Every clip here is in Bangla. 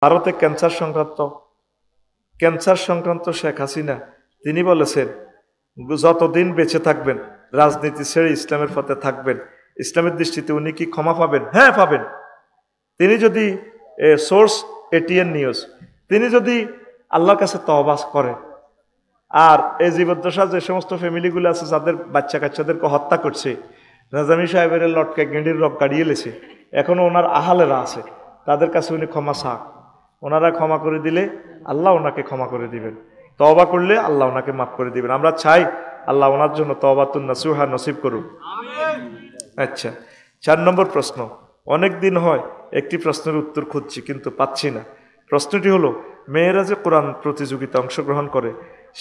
ভারতে ক্যান্সার সংক্রান্ত শেখ হাসিনা তিনি বলেছেন যতদিন বেঁচে থাকবেন রাজনীতি ছেড়ে ইসলামের পথে থাকবেন, ইসলামের দৃষ্টিতে উনি কি ক্ষমা পাবেন? হ্যাঁ পাবেন। তিনি যদি সোর্স এটিএন নিউজ, তিনি যদি আল্লাহর কাছে তওবা করে, আর এই জীবদ্দশা যে সমস্ত ফ্যামিলিগুলো আছে যাদের বাচ্চা কাচ্চাদেরকে হত্যা করছে, রাজামি সাহেবের লটকে গেঁডির রব গাড়িয়ে লেছে, এখনো ওনার আহালেরা আছে, তাদের কাছে উনি ক্ষমা চাক। ওনারা ক্ষমা করে দিলে আল্লাহ ওনাকে ক্ষমা করে দিবেন, তওবা করলে আল্লাহ ওনাকে মাফ করে দিবেন। আমরা চাই আল্লাহ ওনার জন্য তওবাতুন নাসুহা নসিব করুন। আচ্ছা, 4 নম্বর প্রশ্ন। অনেক দিন হয় একটি প্রশ্নের উত্তর খুঁজছি কিন্তু পাচ্ছি না। প্রশ্নটি হলো, মেয়েরা যে কোরআন প্রতিযোগিতা অংশগ্রহণ করে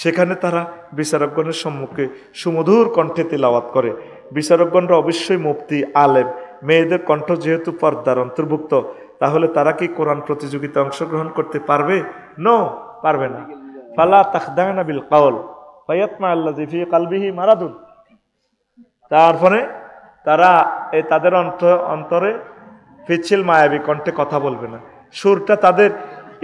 সেখানে তারা বিচারকগণের সম্মুখে সুমধুর কণ্ঠে তেলাওয়াত করে। বিচারকগণরা অবশ্যই মুফতি আলেম, মেয়েদের কণ্ঠ যেহেতু পর্দার অন্তর্ভুক্ত, তাহলে তারা কি কোরআন প্রতিযোগিতা অংশগ্রহণ করতে পারবে? নো, পারবে না। ফালা তাখদানা বিল কাওল ফায়াতমা আল্লাযী ফী কলবিহি মারাদুন। তারপরে তারা তাদের অন্তরে পিচ্ছিল মায়াবী কণ্ঠে কথা বলবে না। সুরটা তাদের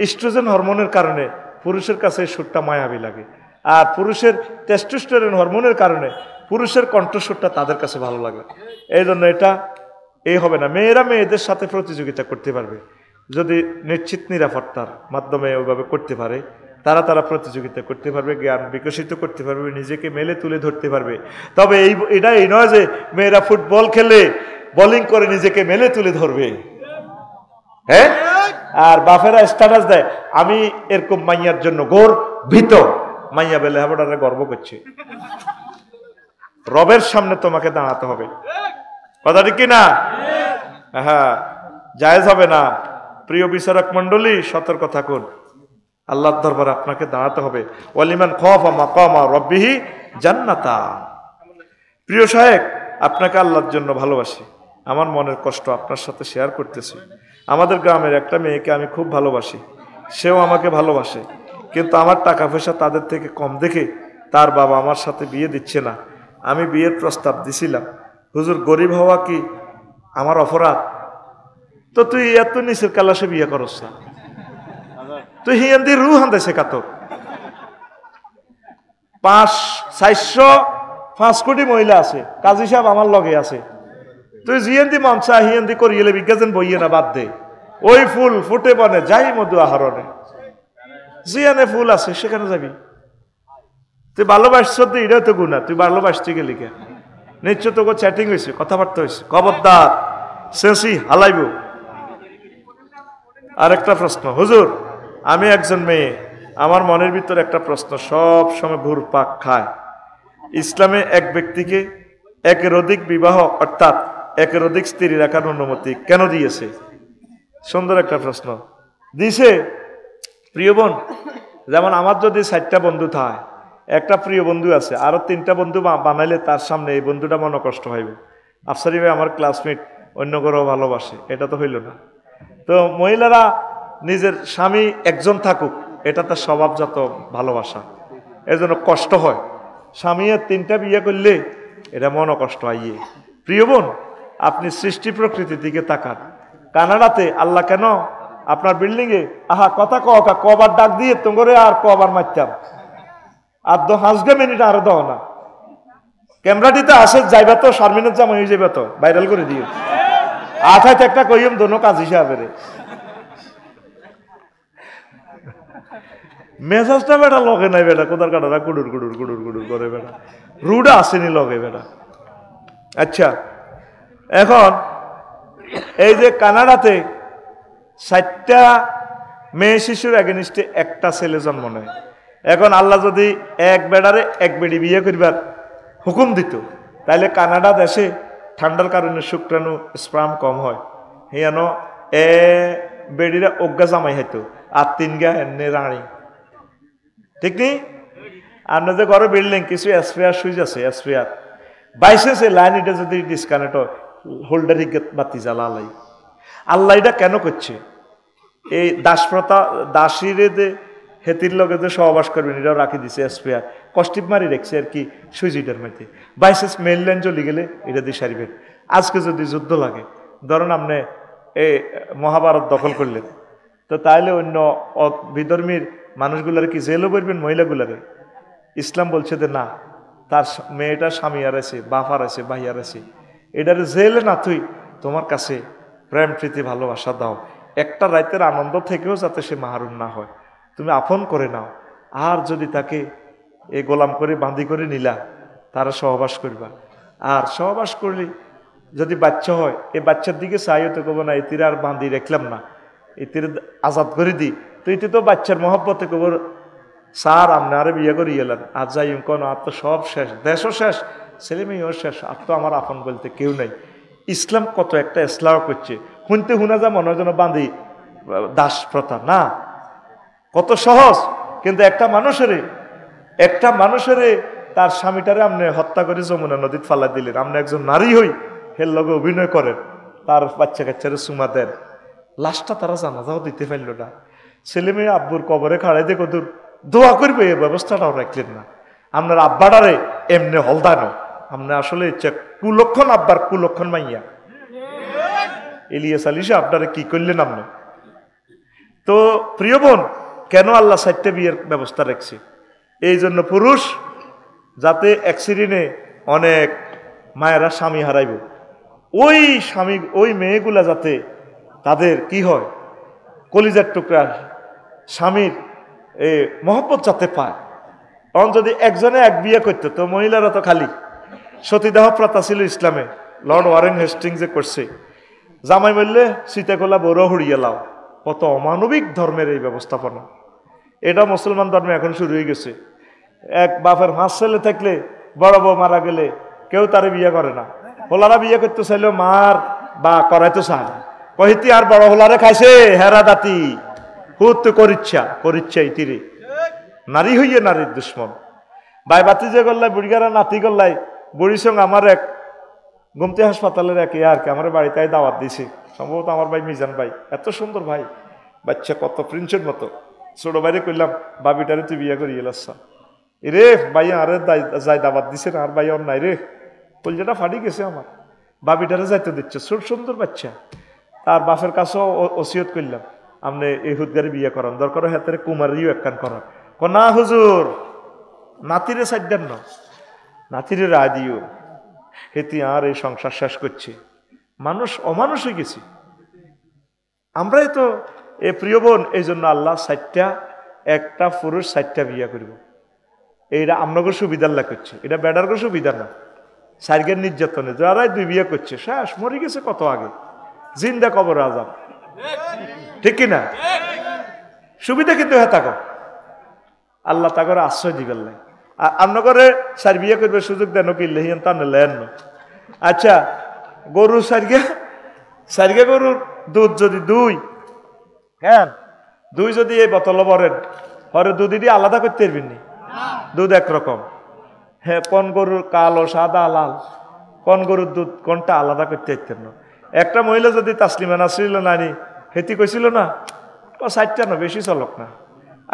ইস্ট্রোজেন হরমোনের কারণে পুরুষের কাছে সুরটা মায়াবী লাগে, আর পুরুষের টেস্টোস্টেরন হরমোনের কারণে পুরুষের কণ্ঠস্বরটা তাদের কাছে ভালো লাগে। এই জন্য এটা হবে না। মেয়েরা মেয়েদের সাথে প্রতিযোগিতা করতে পারবে যদি নিশ্চিত নিরাপত্তার মাধ্যমে ওইভাবে করতে পারে। তারা প্রতিযোগিতা করতে পারবে, জ্ঞান বিকশিত করতে পারবে, নিজেকে মেলে তুলে ধরতে পারবে। তবে এটা এই নয় যে মেয়েরা ফুটবল খেলে বোলিং করে নিজেকে মেলে তুলে ধরবে, হ্যাঁ, আর বাপেরা স্ট্যাটাস দেয় আমি এরকম মাইয়ার জন্য গর্বিত। মাইয়া বেলে হাবড়ারে গর্ব করছে। রবের সামনে তোমাকে দাঁড়াতে হবে, কথা ঠিক কিনা? হ্যাঁ, জায়েজ হবে না। প্রিয় বিচারক মন্ডলী, সতর্ক থাকুন, আল্লাহর দরবারে আপনাকে দাঁড়াতে হবে। ওয়ালিমান খাফা মাকামা রাব্বিহি জান্নাতা। প্রিয় শায়েখ, আপনাকে আল্লাহর জন্য ভালোবাসি, আমার মনের কষ্ট আপনার সাথে শেয়ার করতেছি। আমাদের গ্রামের একটা মেয়েকে আমি খুব ভালোবাসি, সেও আমাকে ভালোবাসে, কিন্তু আমার টাকা পয়সা তাদের থেকে কম দেখে তার বাবা আমার সাথে বিয়ে দিচ্ছে না। আমি বিয়ের প্রস্তাব দিছিলাম, হুজুর গরিব হওয়া কি আমার অপরাধ? তো তুই এত নিচের কালাসে বিয়ে করস না, তুই হিয়ান্দি রু হান্দে শেখাতো। 405 কোটি মহিলা আছে, কাজী সাহেব আমার লগে আছে, তুই জিয়ান্দি মামসা হিয়ান্দি করিয়ে বিজ্ঞান বইয়ে না, বাদ দে। ওই ফুল ফুটে বনে যাই মধু আহরণে, জিয়ানে ফুল আছে সেখানে যাবি। তুই ভালোবাসছ তো, এটাও তো গুণা, তুই ভালোবাসতে গেলি কে? নিশ্চয় তোকে চ্যাটিং হয়েছে, কথাবার্তা হয়েছে, খবরদার শেষি হালাইব। আরেকটা প্রশ্ন, হুজুর আমি একজন মেয়ে, আমার মনের ভিতরে একটা প্রশ্ন সব সময় ঘুরপাক খায়। ইসলামে এক ব্যক্তিকে একের অধিক বিবাহ অর্থাৎ একের অধিক স্ত্রী রাখার অনুমতি কেন দিয়েছে? সুন্দর একটা প্রশ্ন দিছে। প্রিয় বোন, যেমন আমার যদি 4টা বন্ধু থাকে, একটা প্রিয় বন্ধু আছে, আরো 3টা বন্ধু বানাইলে তার সামনে এই বন্ধুটা মনে কষ্ট হইব। আফসারি ভাই আমার ক্লাসমেট, অন্য কারো ভালোবাসে, এটা তো হইল না। তো মহিলারা নিজের স্বামী একজন থাকুক, এটা তার স্বভাবজাত ভালোবাসা, এর জন্য কষ্ট হয়। স্বামী 3টা বিয়ে করলে এটা মনে কষ্ট আইয়ে। প্রিয় বোন, আপনি সৃষ্টি প্রকৃতির দিকে তাকান। কানাডাতে আল্লাহ কেন আপনার বিল্ডিং এ কথা কবার ডাক দিয়ে তোমরে আর কবার মারতাম, আর 5 মিনিট আরো দাও না, ক্যামেরাটিতে আসে যাইবা তো 4 মিনিট জামা হয়ে যাবে, তো ভাইরাল করে দিও। 8 একটা কইম দোনো কাজ হিসাবে মেজাজটা বেটা লগে নাই, বেটা কোদার কাটারা কুডুর কুডুর কুডুর কুডুর করে, বেটা রুডা আসেনি লগে বেটা। আচ্ছা, এখন এই যে কানাডাতে 4টা মেয়ে শিশুর এগেনিস্টে একটা ছেলে জন্ম নেয়। এখন আল্লাহ যদি এক বেড়ারে এক বেড়ি বিয়ে করবার হুকুম দিত, তাইলে কানাডা দেশে ঠান্ডার কারণে শুক্রাণু স্পার্ম কম হয়, হিয়ান বেড়িরা অজ্ঞা জামাই হইতো, আর 3 গা এনে রানী, ঠিক নেই? আপনার যে ঘরে বিল্ডিং কিছু স্পেয়ার সুইচ আছে, স্পেয়ার বাইসে লাইন, এটা যদি ডিসকানেক্ট হয় হোল্ডার বাতি জ্বালা লাই। আল্লাহ এটা কেন করছে? এই দাসপ্রথা, দাসীরে যে হেতির লগে যে সহবাস করবেন এটাও রাখি দিছে স্পেয়ার, কষ্টিপ মারি রেখছে আর কি সুইচিটার মধ্যে। বাইসেস মেল লাইন চলে গেলে এটা দিয়ে সারিবেন। আজকে যদি যুদ্ধ লাগে, ধরেন আপনি এই মহাভারত দখল করলেন, তো তাইলে অন্য বিধর্মীর মানুষগুলার কি জেলও করবেন মহিলাগুলারে? ইসলাম বলছে যে না, তার মেয়েটা স্বামী আর আছে, বাপ আর আছে, ভাই আর আছে, এটার জেলে না তুই তোমার কাছে প্রেম প্রীতি ভালোবাসা দাও, একটা রাতের আনন্দ থেকেও যাতে সে মাহরুম না হয়, তুমি আপন করে নাও। আর যদি তাকে এই গোলাম করে বাঁধি করে নিলা, তারা সহবাস করবা। আর সহবাস করলে যদি বাচ্চা হয়, এই বাচ্চার দিকে চাইও তো কব না এটির আর বাঁধি রাখলাম না, এটির আজাদ করে দিই, তো এটি তো বাচ্চার মহব্বতে কব স্যার আপনি আরে বিয়ে করে এলেন, আর যাই কোন আর তো সব শেষ, দেশও শেষ, ছেলে মেয়েও শেষ, আর তো আমার আপন বলতে কেউ নেই। ইসলাম কত একটা ইসলাম করছে, শুনতে শুনা যা মনে হয় যেন বাঁধি দাস প্রথা না, কত সহজ। কিন্তু একটা মানুষের তার স্বামীটারে আপনি হত্যা করে যমুনা নদীতে ফালা দিলেন, আপনি একজন নারী হই হের লগে অভিনয় করেন, তার বাচ্চা কাচ্চারে চুমা দেন, লাশটা তারা জানাজাও দিতে পারল না, ছেলে মেয়ে আব্বুর কবরে খাড়াই দেখো দূর দোয়া করবে, এই ব্যবস্থাটাও রাখলেন না। আপনার আব্বাটারে এমনি হলদানো, আপনি আসলে ইচ্ছা কুলক্ষণ আব্বার কুলক্ষণ মাইয়া ইলিয়াস আলী সাহেব আপনারা কি করলেন আপনি? তো প্রিয় বোন, কেন আল্লাহ 4টে বিয়ের ব্যবস্থা রাখছে? এই জন্য পুরুষ যাতে অ্যাক্সিডেন্টে অনেক মায়েরা স্বামী হারাইব, ওই স্বামী ওই মেয়েগুলা যাতে তাদের কি হয়, কলিজার টুকরা স্বামীর মহব্বত যাতে পায়। কারণ যদি একজনে এক বিয়ে করতো তো মহিলারা তো খালি, সতীদাহ প্রথা ছিল ইসলামে, লর্ড ওয়ারেন হেস্টিংস যে করছে, জামাই বললে সীতাকলা বড় হড়িয়ে লাও, কত অমানবিক ধর্মের এই ব্যবস্থাপনা। এটা মুসলমান ধর্মে এখন শুরু হয়ে গেছে। এক বাপের 5 ছেলে থাকলে বড় বউ মারা গেলে কেউ তারে বিয়ে করে না, হোলারা বিয়ে করতে চাইলেও মার বা করাইতে চায় না, কহিতি আর বড় হোলারে খাইছে হেরা দাতি হুত করিচ্ছা ইতিরে, নারী হইয়ে নারীর দুশ্মন। বাই বাতি যে গল্লাই বুড়িগারা নাতি গল্লাই বুড়ির সঙ্গে আমার এক গুমতি হাসপাতালের এক আর কি আমার বাড়িতে দাওয়াত দিছে, সম্ভবত আমার ভাই মিজান ভাই, এত সুন্দর ভাই, বাচ্চা কত প্রিন্সের মতো, ছোট বাইরে করলাম বাবিটারে তুই বিয়ে করি এলাসা রে ভাই, আরে যাই দাওয়াত দিছে না, আর ভাই ওর নাই রে, কলজাটা ফাটি গেছে আমার, বাবিটারে যাইতে দিচ্ছে, ছোট সুন্দর বাচ্চা। তার বাপের কাছেও ওসিয়ত করলাম আপনি এই হুদগারে বিয়ে করান, দরকার হাতের কুমারিও একখান করান, না হুজুর নাতিরে সাইড দেন না, নাতিরে রায় দিও, হেতি আর এই সংসার শেষ করছে, মানুষ অমানুষ হয়ে গেছি আমরাই তো। এ প্রিয় বোন, এই জন্য আল্লাহ 4টা, একটা পুরুষ 4টা বিয়ে করব, এইটা আপনাকে সুবিধার লাগ করছে, এটা বেডার সুবিধা না, সার্গের নির্যাতনে যারাই 2 বিয়ে করছে শেষ, মরে গেছে কত আগে, জিন্দা কবর আজাব, ঠিক কিনা? সুবিধা কিন্তু হ্যাঁ তাকে আল্লাহ তাকে আশ্রয় দিবেন নাই, আর আপনাকে 4 বিয়ে করবে সুযোগ দেন কিনলে হিন তা নেন। আচ্ছা, গরু সারিগে গরুর দুধ যদি 2, হ্যাঁ 2 যদি এই বোতল ভরেন, পরে দুধ দিয়ে আলাদা করতে পারবেন নি, দুধ একরকম, হ্যাঁ কোন গরুর কালো সাদা লাল, কোন গরুর দুধ কোনটা আলাদা করতে পারতেন না। একটা মহিলা যদি তাসলিমা নাসরিল নানি হেতি কইছিল না, ও 4টা না বেশি চলক না,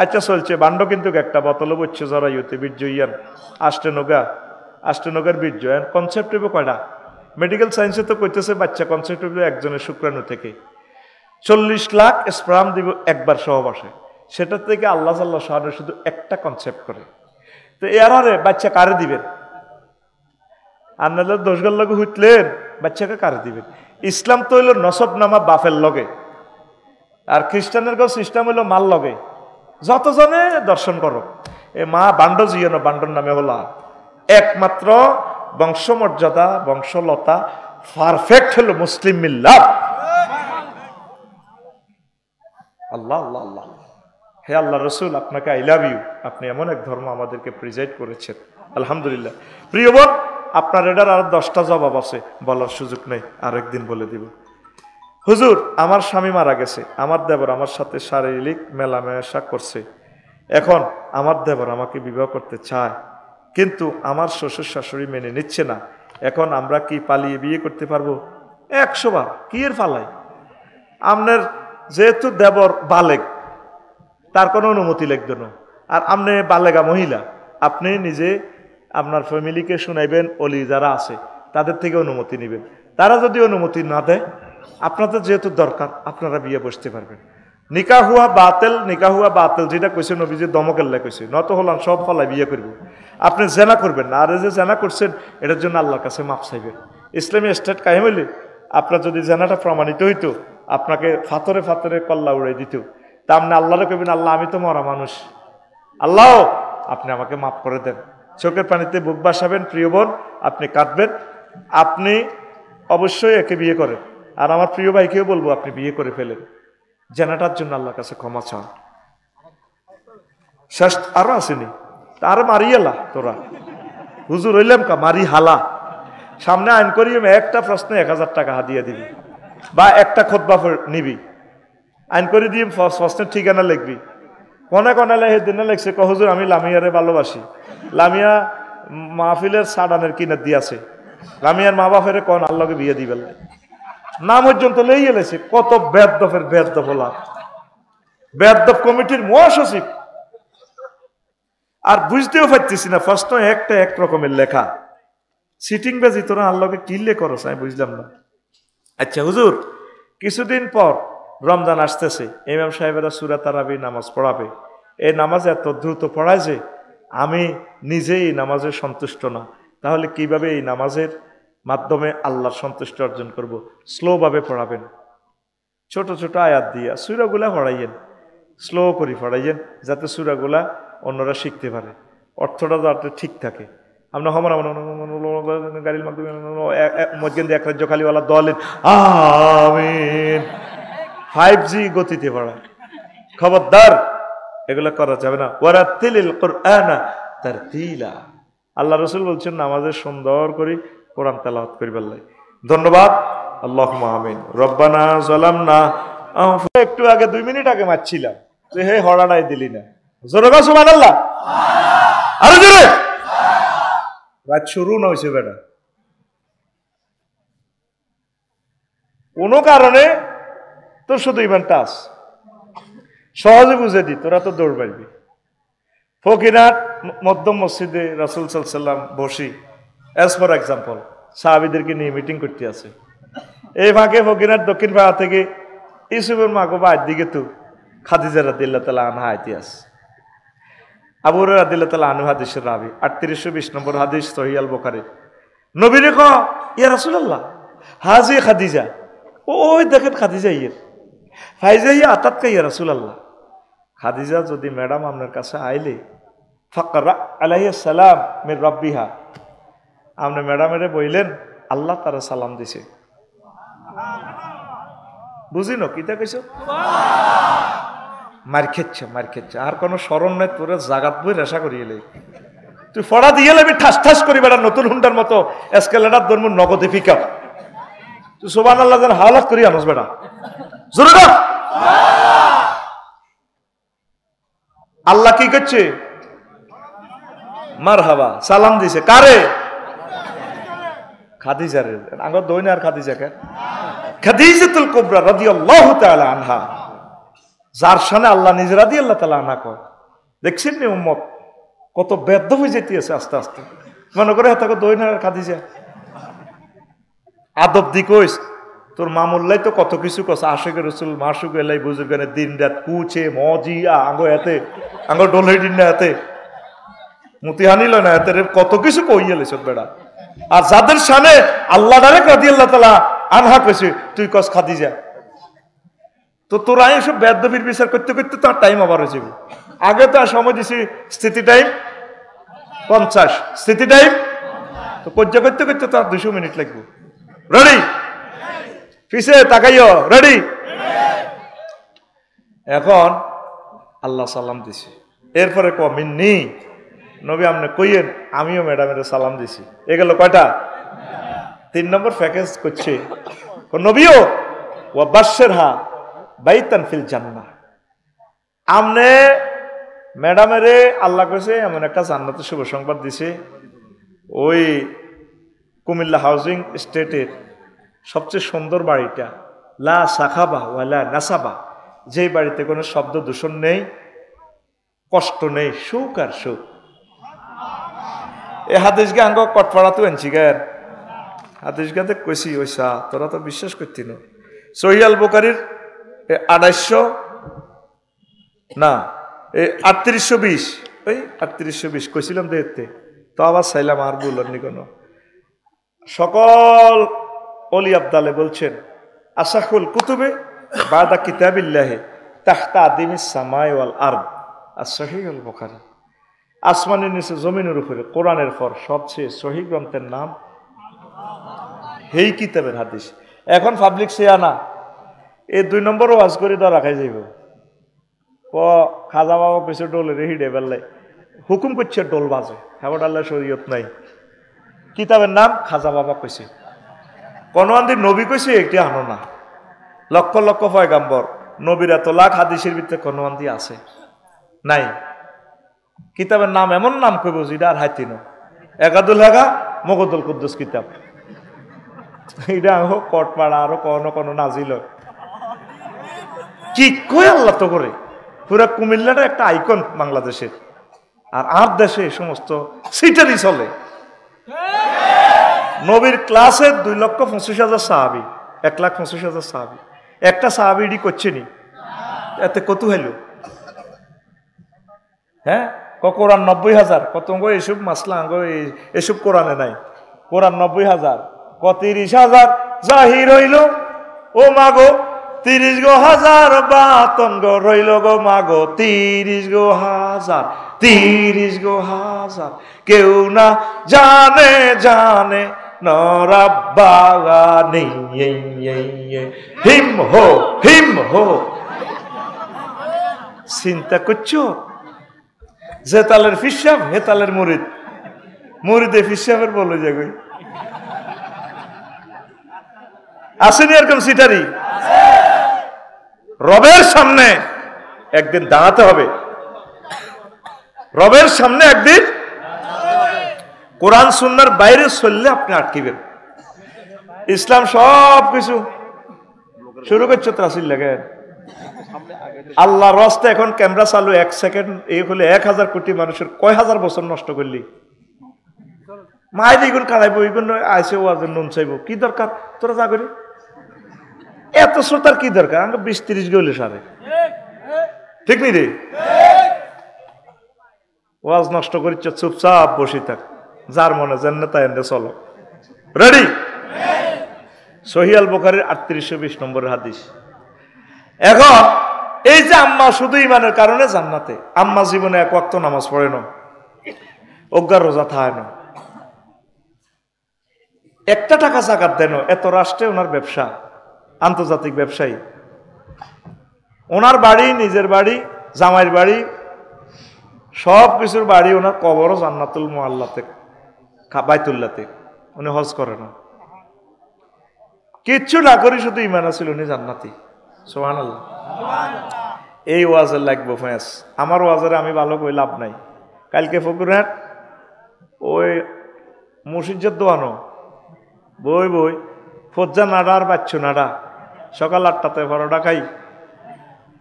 আচ্ছা চলছে বান্ড, কিন্তু একটা বোতলও বলছে জরাইতে বীর্য ইয়ান আষ্টনগার বীর্য কনসেপ্ট হইব কয়টা, মেডিকেল সায়েন্সে তো কইতেছে বাচ্চা কনসেপ্ট হইব একজনের শুক্রাণু থেকে 40 লাখ স্পার্ম দিব একবার সহবাসে, সেটা থেকে আল্লাহ সাল্লাহ সাহায্য শুধু একটা কনসেপ্ট করে। তো এর আরে বাচ্চা কারে দিবেন? আপনাদের 10 গাল লগে হুইটলেন, বাচ্চাকে কারে দিবেন? ইসলাম তো হইল নসব নামা বাফের লগে, আর খ্রিস্টানের গো সিস্টেম হইল মাল লগে, যতজনে দর্শন করো এ মা বান্ড জিয়ানো, বান্ডর নামে হলা একমাত্র বংশমর্যাদা বংশলতা পারফেক্ট হলো মুসলিম মিল্লাত। আল্লাহ আল্লাহ আল্লাহ, হে আল্লাহ রসুল আপনাকে আই লাভ ইউ, আপনি এমন এক ধর্ম আমাদেরকে প্রিজাইড করেছেন, আলহামদুলিল্লাহ। প্রিয় বোন, আপনার এটার আর 10টা জবাব আছে, বলার সুযোগ নেই, আরেকদিন বলে দিব। হুজুর আমার স্বামী মারা গেছে, আমার দেবর আমার সাথে শারীরিক মেলামেশা করছে, এখন আমার দেবর আমাকে বিবাহ করতে চায়, কিন্তু আমার শ্বশুর শাশুড়ি মেনে নিচ্ছে না, এখন আমরা কি পালিয়ে বিয়ে করতে পারবো? 100 বার কি এর পালাই, আপনার যেহেতু দেবর বালেগ, তার কোনো অনুমতি লাগবে না, আর আপনি বালেগা মহিলা, আপনি নিজে আপনার ফ্যামিলিকে শুনাইবেন, অলি যারা আছে তাদের থেকে অনুমতি নেবেন, তারা যদি অনুমতি না দেয় আপনাদের যেহেতু দরকার আপনারা বিয়ে বসতে পারবেন। নিকাহ হুয়া বাতিল যেটা কইছে নবীজি দমকেল্লা কইছে নত হলাম সব ফলাই বিয়ে করব। আপনি জেনা করবেন না, আর যে জেনা করছেন এটার জন্য আল্লাহর কাছে মাপ চাইবেন। ইসলামী স্টেট কায়েম হইলে আপনার যদি জেনাটা প্রমাণিত হইতো আপনাকে ফাতরে ফাতরে কল্লা উড়াই দিত। তা আপনি আল্লাহরে কইবেন, আল্লাহ আমি তো মরা মানুষ, আল্লাহ আপনি আমাকে মাফ করে দেন। চোখের পানিতে বুক বাসাবেন, প্রিয় বোন আপনি কাঁদবেন। আপনি অবশ্যই একে বিয়ে করেন, আর আমার প্রিয় ভাইকেও বলবো আপনি বিয়ে করে ফেলেন, জেনাটার জন্য আল্লাহর কাছে ক্ষমা চান। শেষ আরো আসেনি, তার মারিয়েলা তোরা হুজুর হইলাম কা মারি হালা। সামনে আইন করি একটা প্রশ্নে 1000 টাকা হাদিয়া দিবি, বা একটা খোদবা নিবি, আইন করে দিয়ে প্রশ্নের ঠিকানা লিখবি। কনে কনে দিনে লেখছে হুজুর আমি লামিয়ারে ভালোবাসি, লামিয়া মাহফিলের সাডানের কিনার দিয়াছে, লামিয়ার মা বাপের কন আল্লাহকে বিয়ে দিবেন নাম পর্যন্ত লই এলেছে। কত বেদফের বেদফ হলা, বেদফ কমিটির মহাসচিব। আর বুঝতেও পারতেছি না, প্রশ্ন একটা এক রকমের লেখা, সিটিং বেজি তোরা আল্লাহকে কিনলে করস আমি বুঝলাম না। আচ্ছা হুজুর, কিছুদিন পর রমজান আসতেছে, ইমাম সাহেবেরা সূরা তারাবি নামাজ পড়াবে। এই নামাজ এত দ্রুত পড়ায় যে আমি নিজেই এই নামাজে সন্তুষ্ট না। তাহলে কিভাবে এই নামাজের মাধ্যমে আল্লাহর সন্তুষ্ট অর্জন করব? স্লোভাবে পড়াবেন, ছোট ছোট আয়াত দিয়া সূরাগুলা পড়াইয়েন, স্লো করে পড়াইয়েন, যাতে সূরাগুলা অন্যরা শিখতে পারে, অর্থটা যাতে ঠিক থাকে। আমরা গাড়ির মাধ্যমে মধ্যে এক রাজ্য খালিওয়ালা দলেন আমিন 5G গতিতে পড়া, খবরদার এগুলো করা যাবে না। ওয়ারাতিলিল কুরআনা তারতিলা, আল্লাহ রাসূল বলছেন নামাজে সুন্দর করে কোরআন তেলাওয়াত করিবার লাগে। ধন্যবাদ, আল্লাহুম্মা আমিন। রব্বানা যালামনা, একটু আগে 2 মিনিট আগে মারছিলাম যে হে হড়াটাই দিলি না, জোরে গো সুবহানাল্লাহ, আরো জোরে। রাত শুরু না হয়েছে বেটা, কোনো কারণে তোর শুধু ইমান টাস সহজে বুঝে দি, তোরা তো দৌড় পাইবি। ফকিরহাট মধ্যম মসজিদে রাসূল সাল্লাল্লাহু আলাইহি ওয়াসাল্লাম বসি, অ্যাজ ফর এক্সাম্পল সাহাবীদেরকে নিয়ে মিটিং করতে আছে। এই ফাঁকে ফকিরহাট দক্ষিণ পাড়া থেকে ইউসুফের মা গো বাইর দিকে তো খাদিজা রাদিয়াল্লাহু তাআলা আনহা আইতে আছে। আবু হুরায়রা রাদিয়াল্লাহু তাআলা আনহু হাদিসের রাবি, 3820 নম্বর হাদিস সহিহ আল বুখারী। নবীরে কয় ইয়া রাসূলুল্লাহ হাজি খাদিজা, ওই দেখেন খাদিজা ইয়ে ফাইজা ইয়া আতাতকা ইয়া রাসূলুল্লাহ। খাদিজা যদি ম্যাডাম আপনার কাছে আইলে ফাকরা আলাইহিস সালাম মির রাব্বিহা, আপনি ম্যাডামেরে বইলেন আল্লাহ তারা সালাম দিছে। বুঝিনো কিতা কইছো? মার খেচ্ছে আর কোনো স্মরণ নাই, তোরে জাগাত বই রেশা করিয়ে লাই, তুই ফড়া দিয়ে লেবি ঠাস ঠাস করি বেড়া নতুন হুন্ডার মতো এসকেলেটার ধর্ম নগদে পিক আপ, তুই সুবহানাল্লাহ যেন হালাত করি আনস বেড়া জোরে না। আল্লাহ কি করছে? মারহাবা সালাম দিছে কারে? খাদিজারে। আগত দইন আর খাদিজাকে, খাদিজাতুল কুবরা রাদিয়াল্লাহু তাআলা আনহা, যার সামনে আল্লাহ নিজে রাদিয়াল্লাহু তাআলা আনহা কয়। দেখছেন নি উম্মত কত ব্যর্থ হয়ে যেতেছে আস্তে আস্তে। মনে করে তাকে দইন আর খাদিজা আদব দি কইস, তোর মামুল্লাই তো কত কিছু কস, আশিকের রাসূল মাসুক এলাই বুজুর্গানে দিন রাত কুচে মজিয়া আঙ্গ এতে আঙ্গ ডোলে দিন না এতে মুতিহানি লয় না এতে কত কিছু কইয়ালে সব বেড়া। আর যাদের সামনে আল্লাহ ডাইরেক্ট রাদিয়াল্লাহু তাআলা আনহা কইছে তুই কস খাদিজা, তো তোরা এসব বেদবির বিচার করতে করতে তার টাইম আবার হয়ে যাবে। আগে তো সময় দিছি স্থিতি টাইম 50, স্থিতি টাইম তো পর্যা করতে করতে তার 200 মিনিট লাগবে। রেডি? পিছে তাকাইও, রেডি? এখন আল্লাহ সালাম দিছে, এরপরে মিন্নি নবী আপনি কইয়েন আমিও ম্যাডামের সালাম দিছি। এ গেল কয়টা? 3 নম্বর প্যাকেজ করছে নবীও ওয়া বাশশিরহা বাইতান ফিল জান্নাহ। আমনে ম্যাডামেরে আল্লাহ কইছে এমন একটা জান্নাতের শুভ সংবাদ দিছে, ওই কুমিল্লা হাউজিং স্টেটের সবচেয়ে সুন্দর বাড়িটা, লা সাখাবা ওয়ালা নাসাবা, যে বাড়িতে কোনো শব্দ দূষণ নেই, কষ্ট নেই, সুখ আর সুখ। এ হাদিসকে আঙ্গ কটপাড়া তো আনছি গায়ের হাদিসগাতে কইছি ওইসা তোরা তো বিশ্বাস করতি না। সহিহ আল বুখারীর 2800 না, এই 3820, ওই 3820 কইছিলাম দেখতে, তো আবার চাইলাম আর বলনি কোনো। সকল অলি আবদালে বলছেন আসাহুল কুতুবে বাদা কিতাবিল্লাহি তাহতা আদিমিস সামাই ওয়াল আরদ as-সহিহুল বুখারী। আসমানের নিচে জমিনের উপরে কোরআনের পর সবচেয়ে সহিহ গ্রন্থের নাম এই কিতাবের হাদিস। এখন পাবলিক সে আনা এই 2 নম্বর ওয়াজ করে দেওয়া রাখাই যাইব। খাজা বাবা কিছু ডোলে রে হিডে বেললে হুকুম করছে ডোল বাজে, হেবট আল্লাহ শরীয়ত নাই। কিতাবের নাম খাজা বাবা কইছে, কোনআন্দি নবী কইছে একটি আনো না। লক্ষ লক্ষ পয়গাম্বর নবীর এত লাখ হাদিসের ভিতরে কোনআন্দি আছে নাই। কিতাবের নাম এমন নাম কইব যেটা আর হাইতিনো একাদুল হাগা মগদুল কুদ্দুস কিতাব, এটা হোক কটপাড়া আরো কোনো নাজিল কি কই আল্লাহ তো করে। পুরা কুমিল্লাটা একটা আইকন বাংলাদেশের, আর দেশে এই সমস্ত সিটারই চলে। নবীর ক্লাসে 2,25,000 সাহাবি, 1,25,000 সাহাবি, একটা সাহাবি এডি করছে নি, এতে কত হইল? হ্যাঁ, কোরআন 90,000, কত এসব মাসলা এসব কোরআনে নাই। কোরআন 90,000, 30,000 জাহির হইল ও মাগো, 30 গো হাজার বাতন গো রইল গো মাগো, 30 গো হাজার, 30 গো হাজার, কেউ না জানে জানে নরাবাগানি হিম হো হিম হো। চিন্তা করছো যে তালের ফিসাব হে তালের মুরিদ, মুরিদে ফিসাবের বলে যাবে। আসেনি এরকম সিটারি? রবের সামনে একদিন দাঁড়াতে হবে, রবের সামনে একদিন। কোরআন সুন্নাহর বাইরে চললে আপনি আটকিবেন। ইসলাম সব কিছু শুরু করছে ত্রাসিল লাগে। আল্লাহর রাস্তা এখন ক্যামেরা চালু 1 সেকেন্ড, এই হলে 1000 কোটি মানুষের কয় হাজার বছর নষ্ট করলি। মাই দিগুন কাঁদাইব, এইগুন আইসে ওয়াজের নুন চাইব, কি দরকার তোরা যা করি এত শ্রোতার কি দরকার? আমাকে 20-30 গেলে সারে, ঠিক নি রে? ওয়াজ নষ্ট করিচ্ছ, চুপচাপ বসে থাক, যার মনে জান্নাত তাই এনে চলো। রেডি? সহিহ আল বুখারীর 3820 নম্বরের হাদিস। এখন এই যে আম্মা শুধু ইমানের কারণে জান্নাতে, আম্মা জীবনে 1 ওয়াক্ত নামাজ পড়ে না, অজ্ঞার রোজা থায় না, একটা টাকা জাকাত দেন, এত রাষ্ট্রে ওনার ব্যবসা, আন্তর্জাতিক ব্যবসায়ী, ওনার বাড়ি, নিজের বাড়ি, জামাইয়ের বাড়ি, সব কিছুর বাড়ি, ওনার কবরও জান্নাতুল মুআল্লাতে, বাইতুল্লাতে, উনি হজ করে না, কিচ্ছু না করি শুধু ইমান আছিল, উনি জান্নাতি। সুবহানাল্লাহ। এই ওয়াজের লাগবো ফ্যাস, আমার ওয়াজের আমি ভালো কই লাভ নাই। কালকে ফকুরহাট ওই মুর্শিদের দোয়ানো বই বই ফজ্জা নাড়া আর বাচ্চু নাড়া, সকাল 8টাতে পরোটা খাই,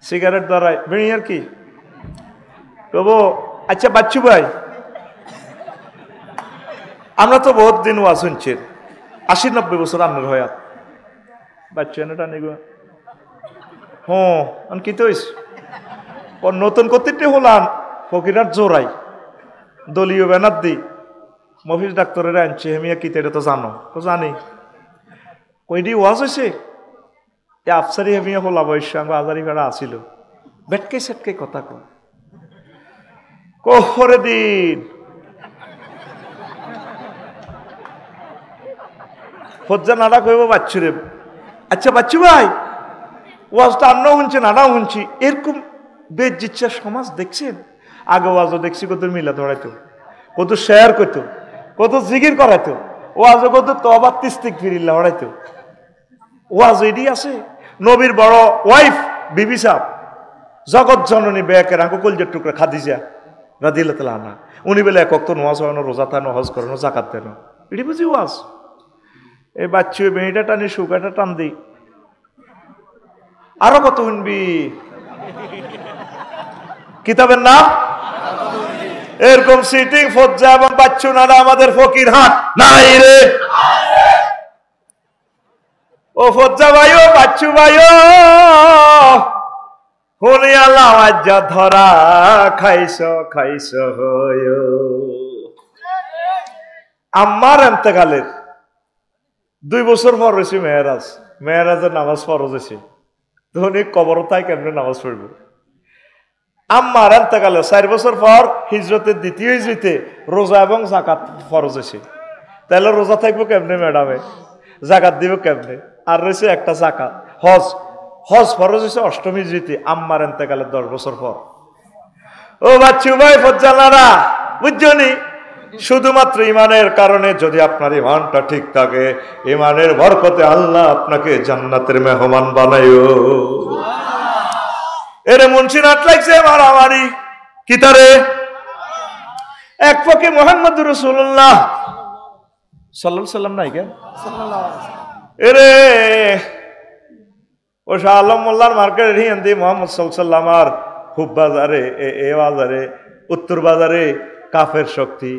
সিগারেট ধরাই, বেড়ি আর কি তবু। আচ্ছা বাচ্চু ভাই, আমরা তো বহুত দিন ওয়াজ শুনছি, 80-90 বছর আপনার হয়াত, বাচ্চু এনেটা নিগ হ্যাঁ কি তো নতুন কর্তৃত্বে হলাম ফকিরার জোরাই দলীয় ব্যানার দি মফিজ ডাক্তারের আনছে, হেমিয়া কিতে এটা তো জানো, তো জানি কইডি ওয়াজ হয়েছে এ আফসারি হেমিয়া হলা বয়স আমার আজারি ভাড়া আসিল, বেটকে সেটকে কথা কোহরে দিন ফজ্জা নাড়া কইব বাচ্চুরে। আচ্ছা বাচ্চু ভাই, ওয়াজটা আন্নাও শুনছি নাড়াও শুনছি, এরকম বেজিচ্ছার সমাজ দেখছেন? আগে ওয়াজও দেখছি কত মিলা ধরাইতো, কত শেয়ার করতো, কত জিকির করাইতো, ওয়াজও কত তওবা ইস্তিগফার হরাইতো। ওয়াজ এডি আছে। নবীর বড় ওয়াইফ বিবি সাহেব, জগৎ জননী বেয়াকের আঙ্কু কলজের টুকরা খাদিজা রাদিয়াল্লাহু তাআলা আনহা, উনি বলে 1 ওয়াক্ত নামাজ পড়ানো, রোজা থানো, হজ করানো, যাকাত দেন, এডি বুঝি ওয়াজ। এই বাচ্চু বেড়িটা টানি, সুগাটা টান দিই, আরো কত শুনবি। কিতাবের নাম এরকম সিটিং ফজ্জা এবং বাচ্চু নাড়া আমাদের ফকির হাট নাই রে। ও ফজ্জা ভাইও, বাচ্চু ভাইও, শুনিয়া লাওয়াজ্জা ধরা খাইছ খাইছ হয়। আম্মার এন্তেকালের 2 বছর পর হয়েছে মেয়েরাজ, মেয়েরাজের নামাজ ফরজ হয়েছে, তখন কবর তাই কেমনে নামাজ পড়বে। আম্মার এন্তেকালে 4 বছর পর হিজরতের দ্বিতীয় হিজরিতে রোজা এবং জাকাত ফরজ হয়েছে। তাহলে রোজা থাকবো কেমনে ম্যাডামে, জাকাত দিব কেমনে? আর রয়েছে একটা জাকাত। হজ, হজ ফরজ হয়েছে 8ম হিজরিতে, আম্মার এন্তেকালের 10 বছর পর। ও বাচ্চু ভাই ফজ্জালারা, বুঝছনি? শুধুমাত্র ইমানের কারণে যদি আপনার ইমানটা ঠিক থাকে, ইমানের বরকতে আল্লাহ আপনাকে জান্নাতের মেহমান বানাইও। এরে মুন্সি নাট লাগছে মারামারি কিতারে এক পক্ষে মুহাম্মদুর রাসূলুল্লাহ সাল্লাল্লাহু আলাইহি সাল্লাম নাই কেন এরে ও শাহ আলম মোল্লার মার্কেট হিন্দি মোহাম্মদ সাল্লাল্লাহু আলাইহি সাল্লাম আর খুব বাজারে এ বাজারে উত্তর বাজারে কাফের শক্তি।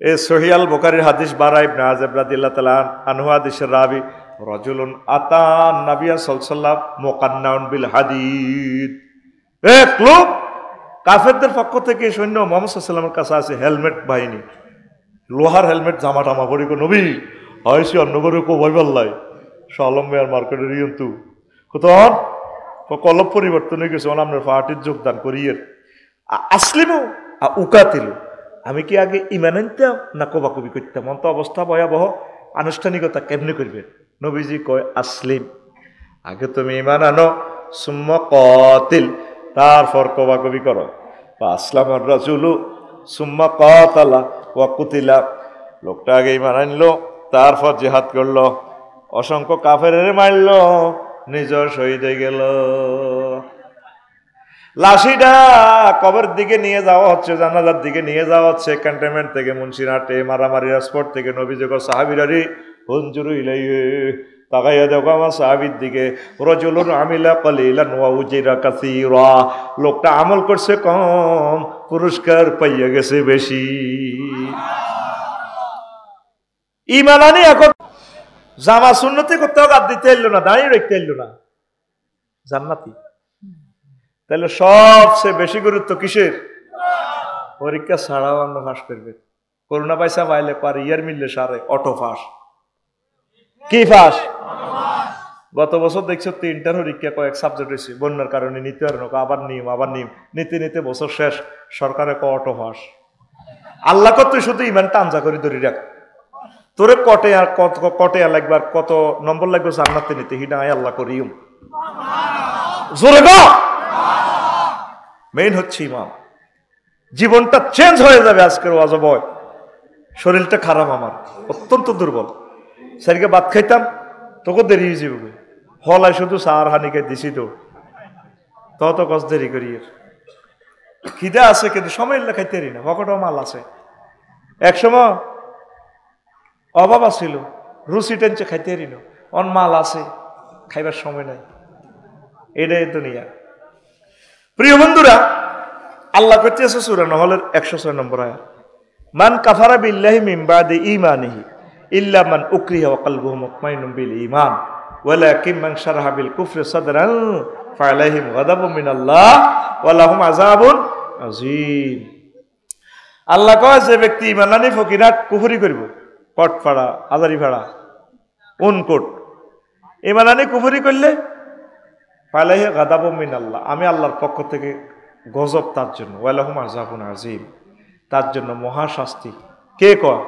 এ সহিয়াল বুখারীর হাদিস বারা ইবনে আযিব রাদিয়াল্লাহু তাআলা আনহু হাদিসের রাবি রাজুলুন আতান নবিয়া সাল্লাল্লাহু আলাইহি ওয়াসাল্লাম মুকান্নাউন বিল হাদিদ। এক লোক কাফেরদের পক্ষ থেকে সৈন্য মুহাম্মদ সাল্লাল্লাহু আলাইহি ওয়াসাল্লামের কাছে আছে হেলমেট বাহিনী, লোহার হেলমেট জামা টামা পরি কো নবী আইসি অন্নগরে কো ভয় পাল্লাই শালম মেয়ার মার্কেটের কিন্তু কতন কলব পরিবর্তন হয়ে গেছে আমরা পার্টির যোগদান করিয়ে আসলিমু উকাতিলু। আমি কি আগে ইমান আনতাম না কবাকবি করতাম? অন্ত অবস্থা ভয়াবহ, আনুষ্ঠানিকতা কেমনি করবেন? নবীজি কয় আসলিম, আগে তুমি ইমান আনো, সুম্মা কাতিল, তারপর কবাকবি করো। আসলামার রাসূলু সুম্মা কাতালা ওয়া কুতিলা, লোকটা আগে ইমান আনলো, তারপর জিহাদ করলো, অসংখ্য কাফেরের মারলো, নিজের শহীদ হয়ে গেল। লাশিটা কবর দিকে নিয়ে যাওয়া হচ্ছে, জানাজার দিকে নিয়ে যাওয়া হচ্ছে, ক্যান্টনমেন্ট থেকে মুন্সিরহাটে মারামারি স্পট থেকে নবীজি কয় সাহাবীরারি হুনজুরু ইলাইহি, তাকাইয়া দেখো আমার সাহাবীর দিকে, রাজুলুন আমিলা কালিলান ওয়া উজিরা কাসীরা, লোকটা আমল করছে কম, পুরস্কার পাইয়া গেছে বেশি। ঈমান আনি এখন জামা সুন্নতি করতেও বাদ দিতে এলো না, দাঁড়িয়ে রাখতে এলো না, জান্নাতি। তাহলে সবচেয়ে বেশি গুরুত্ব কিসের? পরীক্ষা ছাড়াও আমরা ফাঁস করবে। করোনা পয়সা পাইলে পারে ইয়ার মিললে সারে অটো ফাঁস। কি ফাঁস? গত বছর দেখছো 3টার পরীক্ষা কয়েক সাবজেক্ট হয়েছে, বন্যার কারণে নিতে আর নৌকা আবার নিম নিতে নিতে বছর শেষ, সরকারে অটো ফাঁস। আল্লাহ কত শুধু ইমান টানজা করে ধরি রাখ, তোরে কটে লাগবে আর কত নম্বর লাগবে জান্নাতে নিতে, হিডা আল্লাহ করিম জোরে গো। মেইন হচ্ছে ইমাম, জীবনটা চেঞ্জ হয়ে যাবে আজকের ওয়াজ বয়। শরীরটা খারাপ আমার, অত্যন্ত দুর্বল, সেদিকে ভাত খাইতাম তোকে দেরি হয়ে যাবে, হলাই শুধু সার হানিকে দিছি তো তত কষ্ট দেরি করি। খিদে আছে কিন্তু সময় খাইতে না, পকেটও মাল আছে। একসময় অভাব আছিল, রুচি টেনছে খাইতে না, অন মাল আছে, খাইবার সময় নাই। এটাই দুনিয়া। প্রিয় বন্ধুরা, আল্লাহ করতেছে সূরা নহলের 106 নম্বর আয়াত, মান কাফারা বিল্লাহি মিন বাদি ঈমানিহি ইল্লা মান উকরিহা ওয়া কলবুহু মুতমাইন্নুন বিল ঈমান ওয়ালাকিন মান শারাহা বিল কুফরি সাদরান ফালাইহিম গাদাবুম মিনাল্লাহ ওয়া লাহুম আযাবুন আযীম। আল্লাহ কয় যে ব্যক্তি ঈমান আনি ফকিরাত কুফরি করব, কটপাড়া আজারিপাড়া উনকোট ঈমান আনি কুফরি করলে ফালাইহি গাদাবুম মিনাল্লাহ, আমি আল্লাহর পক্ষ থেকে গজব তার জন্য, ওয়ালাহুম আযাবুন আযীম, তার জন্য মহাশাস্তি। কে কয়?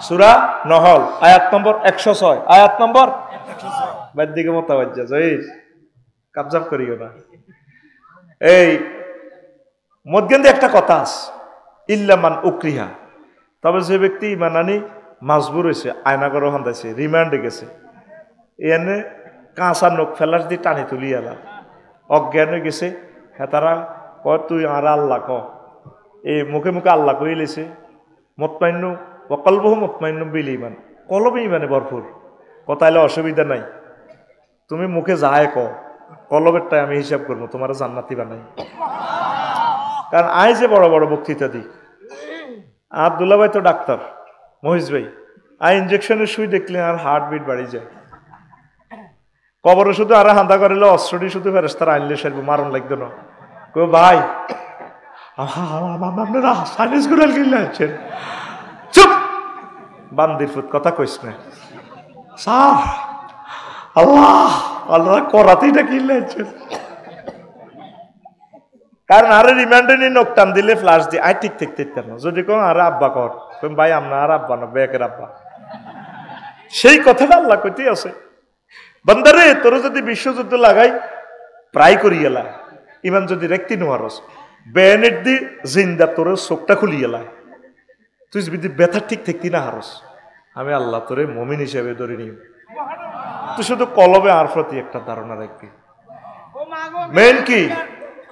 সূরা নহল আয়াত নম্বর 106, আয়াত নম্বর 106। বাদ দিকে মোতাবাজ্জা জয়ীর কাবজাব করিও না। এই মধ্যে একটা কথা আছে, ইল্লা মান উকরিহা, তবে যে ব্যক্তি ঈমান আনি মাজবুর হয়েছে, আয়নাগর হন্দাইছে, রিমান্ডে গেছে, এনে কাঁচা নখ ফেলাস দিয়ে টানি তুলি এলা, অজ্ঞান হয়ে গেছে, হেতারা কয় তুই আর আল্লাহ ক, এই মুখে মুখে আল্লাহ কই লেছে, মুতমাইন্নু ওয়া কলবুহু মুতমাইন্নুন বিল ঈমান, কলবে ঈমানে ভরপুর, কথাইলে অসুবিধা নাই, তুমি মুখে যায় ক, কলবেরটাই আমি হিসাব করবো, তোমার জান্নাতি বানাই। কারণ আই যে বড় বড় বক্তৃতা দিই, আব্দুল্লাহ ভাই তো ডাক্তার, মহিষ ভাই, আই ইঞ্জেকশনের সুই দেখলে আর হার্টবিট বাড়ি যায়। কবরে শুধু আর হান্দা করিলে অস্ত্রটি শুধু ফেরেশতারা আনলে সারব, মারণ লাগতো না। কো ভাই আপনারা সাইনিস গুড়াল কিনলে আছেন, চুপ বান্দির ফুট, কথা কইস না স্যার, আল্লাহ আল্লাহ করাতেইটা কিনলে আছেন। কারণ আরে রিমান্ডে নিয়ে নখ টান দিলে ফ্লাশ দিয়ে আই ঠিক ঠিক ঠিক না, যদি কোন আরে আব্বা কর ভাই আমরা আর আব্বা না বেকের আব্বা, সেই কথাটা আল্লাহ কইতেই আছে বান্দারে তোর যদি বিশ্বযুদ্ধ লাগাই প্রায় করিয়েলা, ইমান যদি রেখতি নোয়ারস বেনেট দি জিন্দা তোর চোখটা খুলিয়েলা, তুই যদি ব্যথা ঠিক থাকতি না হারস, আমি আল্লাহ তোরে মমিন হিসেবে ধরে নিব। তুই শুধু কলবে আর প্রতি একটা ধারণা রাখবি, মেন কি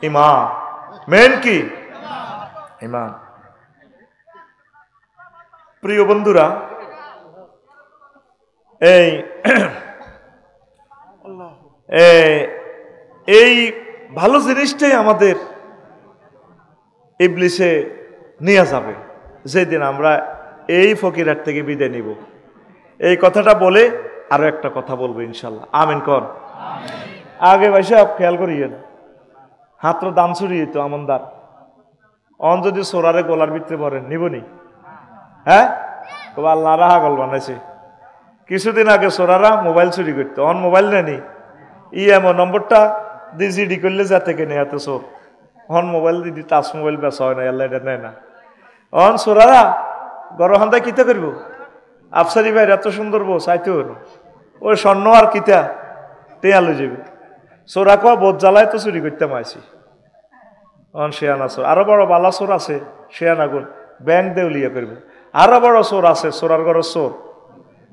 ইমান, মেন কি ইমান। প্রিয় বন্ধুরা, এই ভালো জিনিসটাই আমাদের ইবলিসে নিয়ে যাবে যেদিন আমরা এই ফকিরহাট থেকে বিদায় নিব। এই কথাটা বলে আরো একটা কথা বলবো ইনশাল্লাহ, আমিন কর। আগে ভাইসা খেয়াল করিয়েন, হাত্র দাম ছড়িয়ে তো আমনদার অন যদি সোরারে গোলার ভিতরে ভরেন নিবনি, হ্যাঁ আল্লাহ রাহা গল বানাইছে। কিছুদিন আগে সোরারা মোবাইল চুরি করতো, অন মোবাইল নেনি এমন নম্বরটা দিয়ে জিডি করলে যা থেকে নেই এত সোর, অন মোবাইল দিদি টাচ মোবাইল বেচা হয় না, আল্লাহ এটা নেয় না। অন সোরারা গরহান্দায় কিতা করব, আফসারি ভাইরা এত সুন্দর বউ চাইতে হলো ওই স্বর্ণ আর কিতা টেয়া লই যাবে। সোরা কোয়া বোধ জ্বালায় তো চুরি করতাম আইসি। অন শেয়ানা চোর, আরো বড় বালা চোর আছে শেয়ানা গুণ ব্যাংক দেউলিয়া করবে, আরো বড় চোর আছে সোরার ঘরের চোর।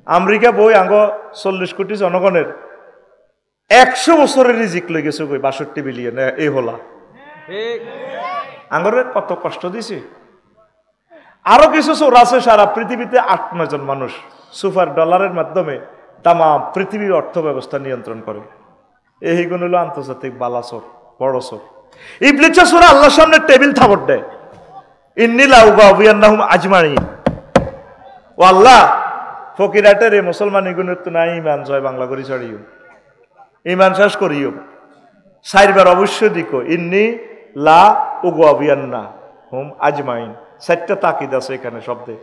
আমেরিকা বই আঙ্গ 40 কোটি জনগণের 100 বছরের রিজিক লই গেছে বই 62 বিলিয়ন এই হলা আঙ্গরে কত কষ্ট দিছে। আরো কিছু চোর আছে সারা পৃথিবীতে 8-9 জন মানুষ সুপার ডলারের মাধ্যমে তাম পৃথিবীর অর্থ ব্যবস্থা নিয়ন্ত্রণ করে। এইগুলো হলো আন্তর্জাতিক বালা চোর, বড় চোর। ইবলিস চোর আল্লাহর সামনে টেবিল থাপড় দেয়, ইন্নী লাউগাবিয়ান্নাহুম আজমাইন। ও আল্লাহ ফকিরাটের এই মুসলমান এগুলোর তো নাই ইমান জয় বাংলা করি ছাড়িও, ইমান শেষ করিও। 4 বার অবশ্যই দিকো ইন্নী লা উগাবিয়ান্না হুম আজমাইন, 4টা তাকিদ আছে এখানে শব্দে।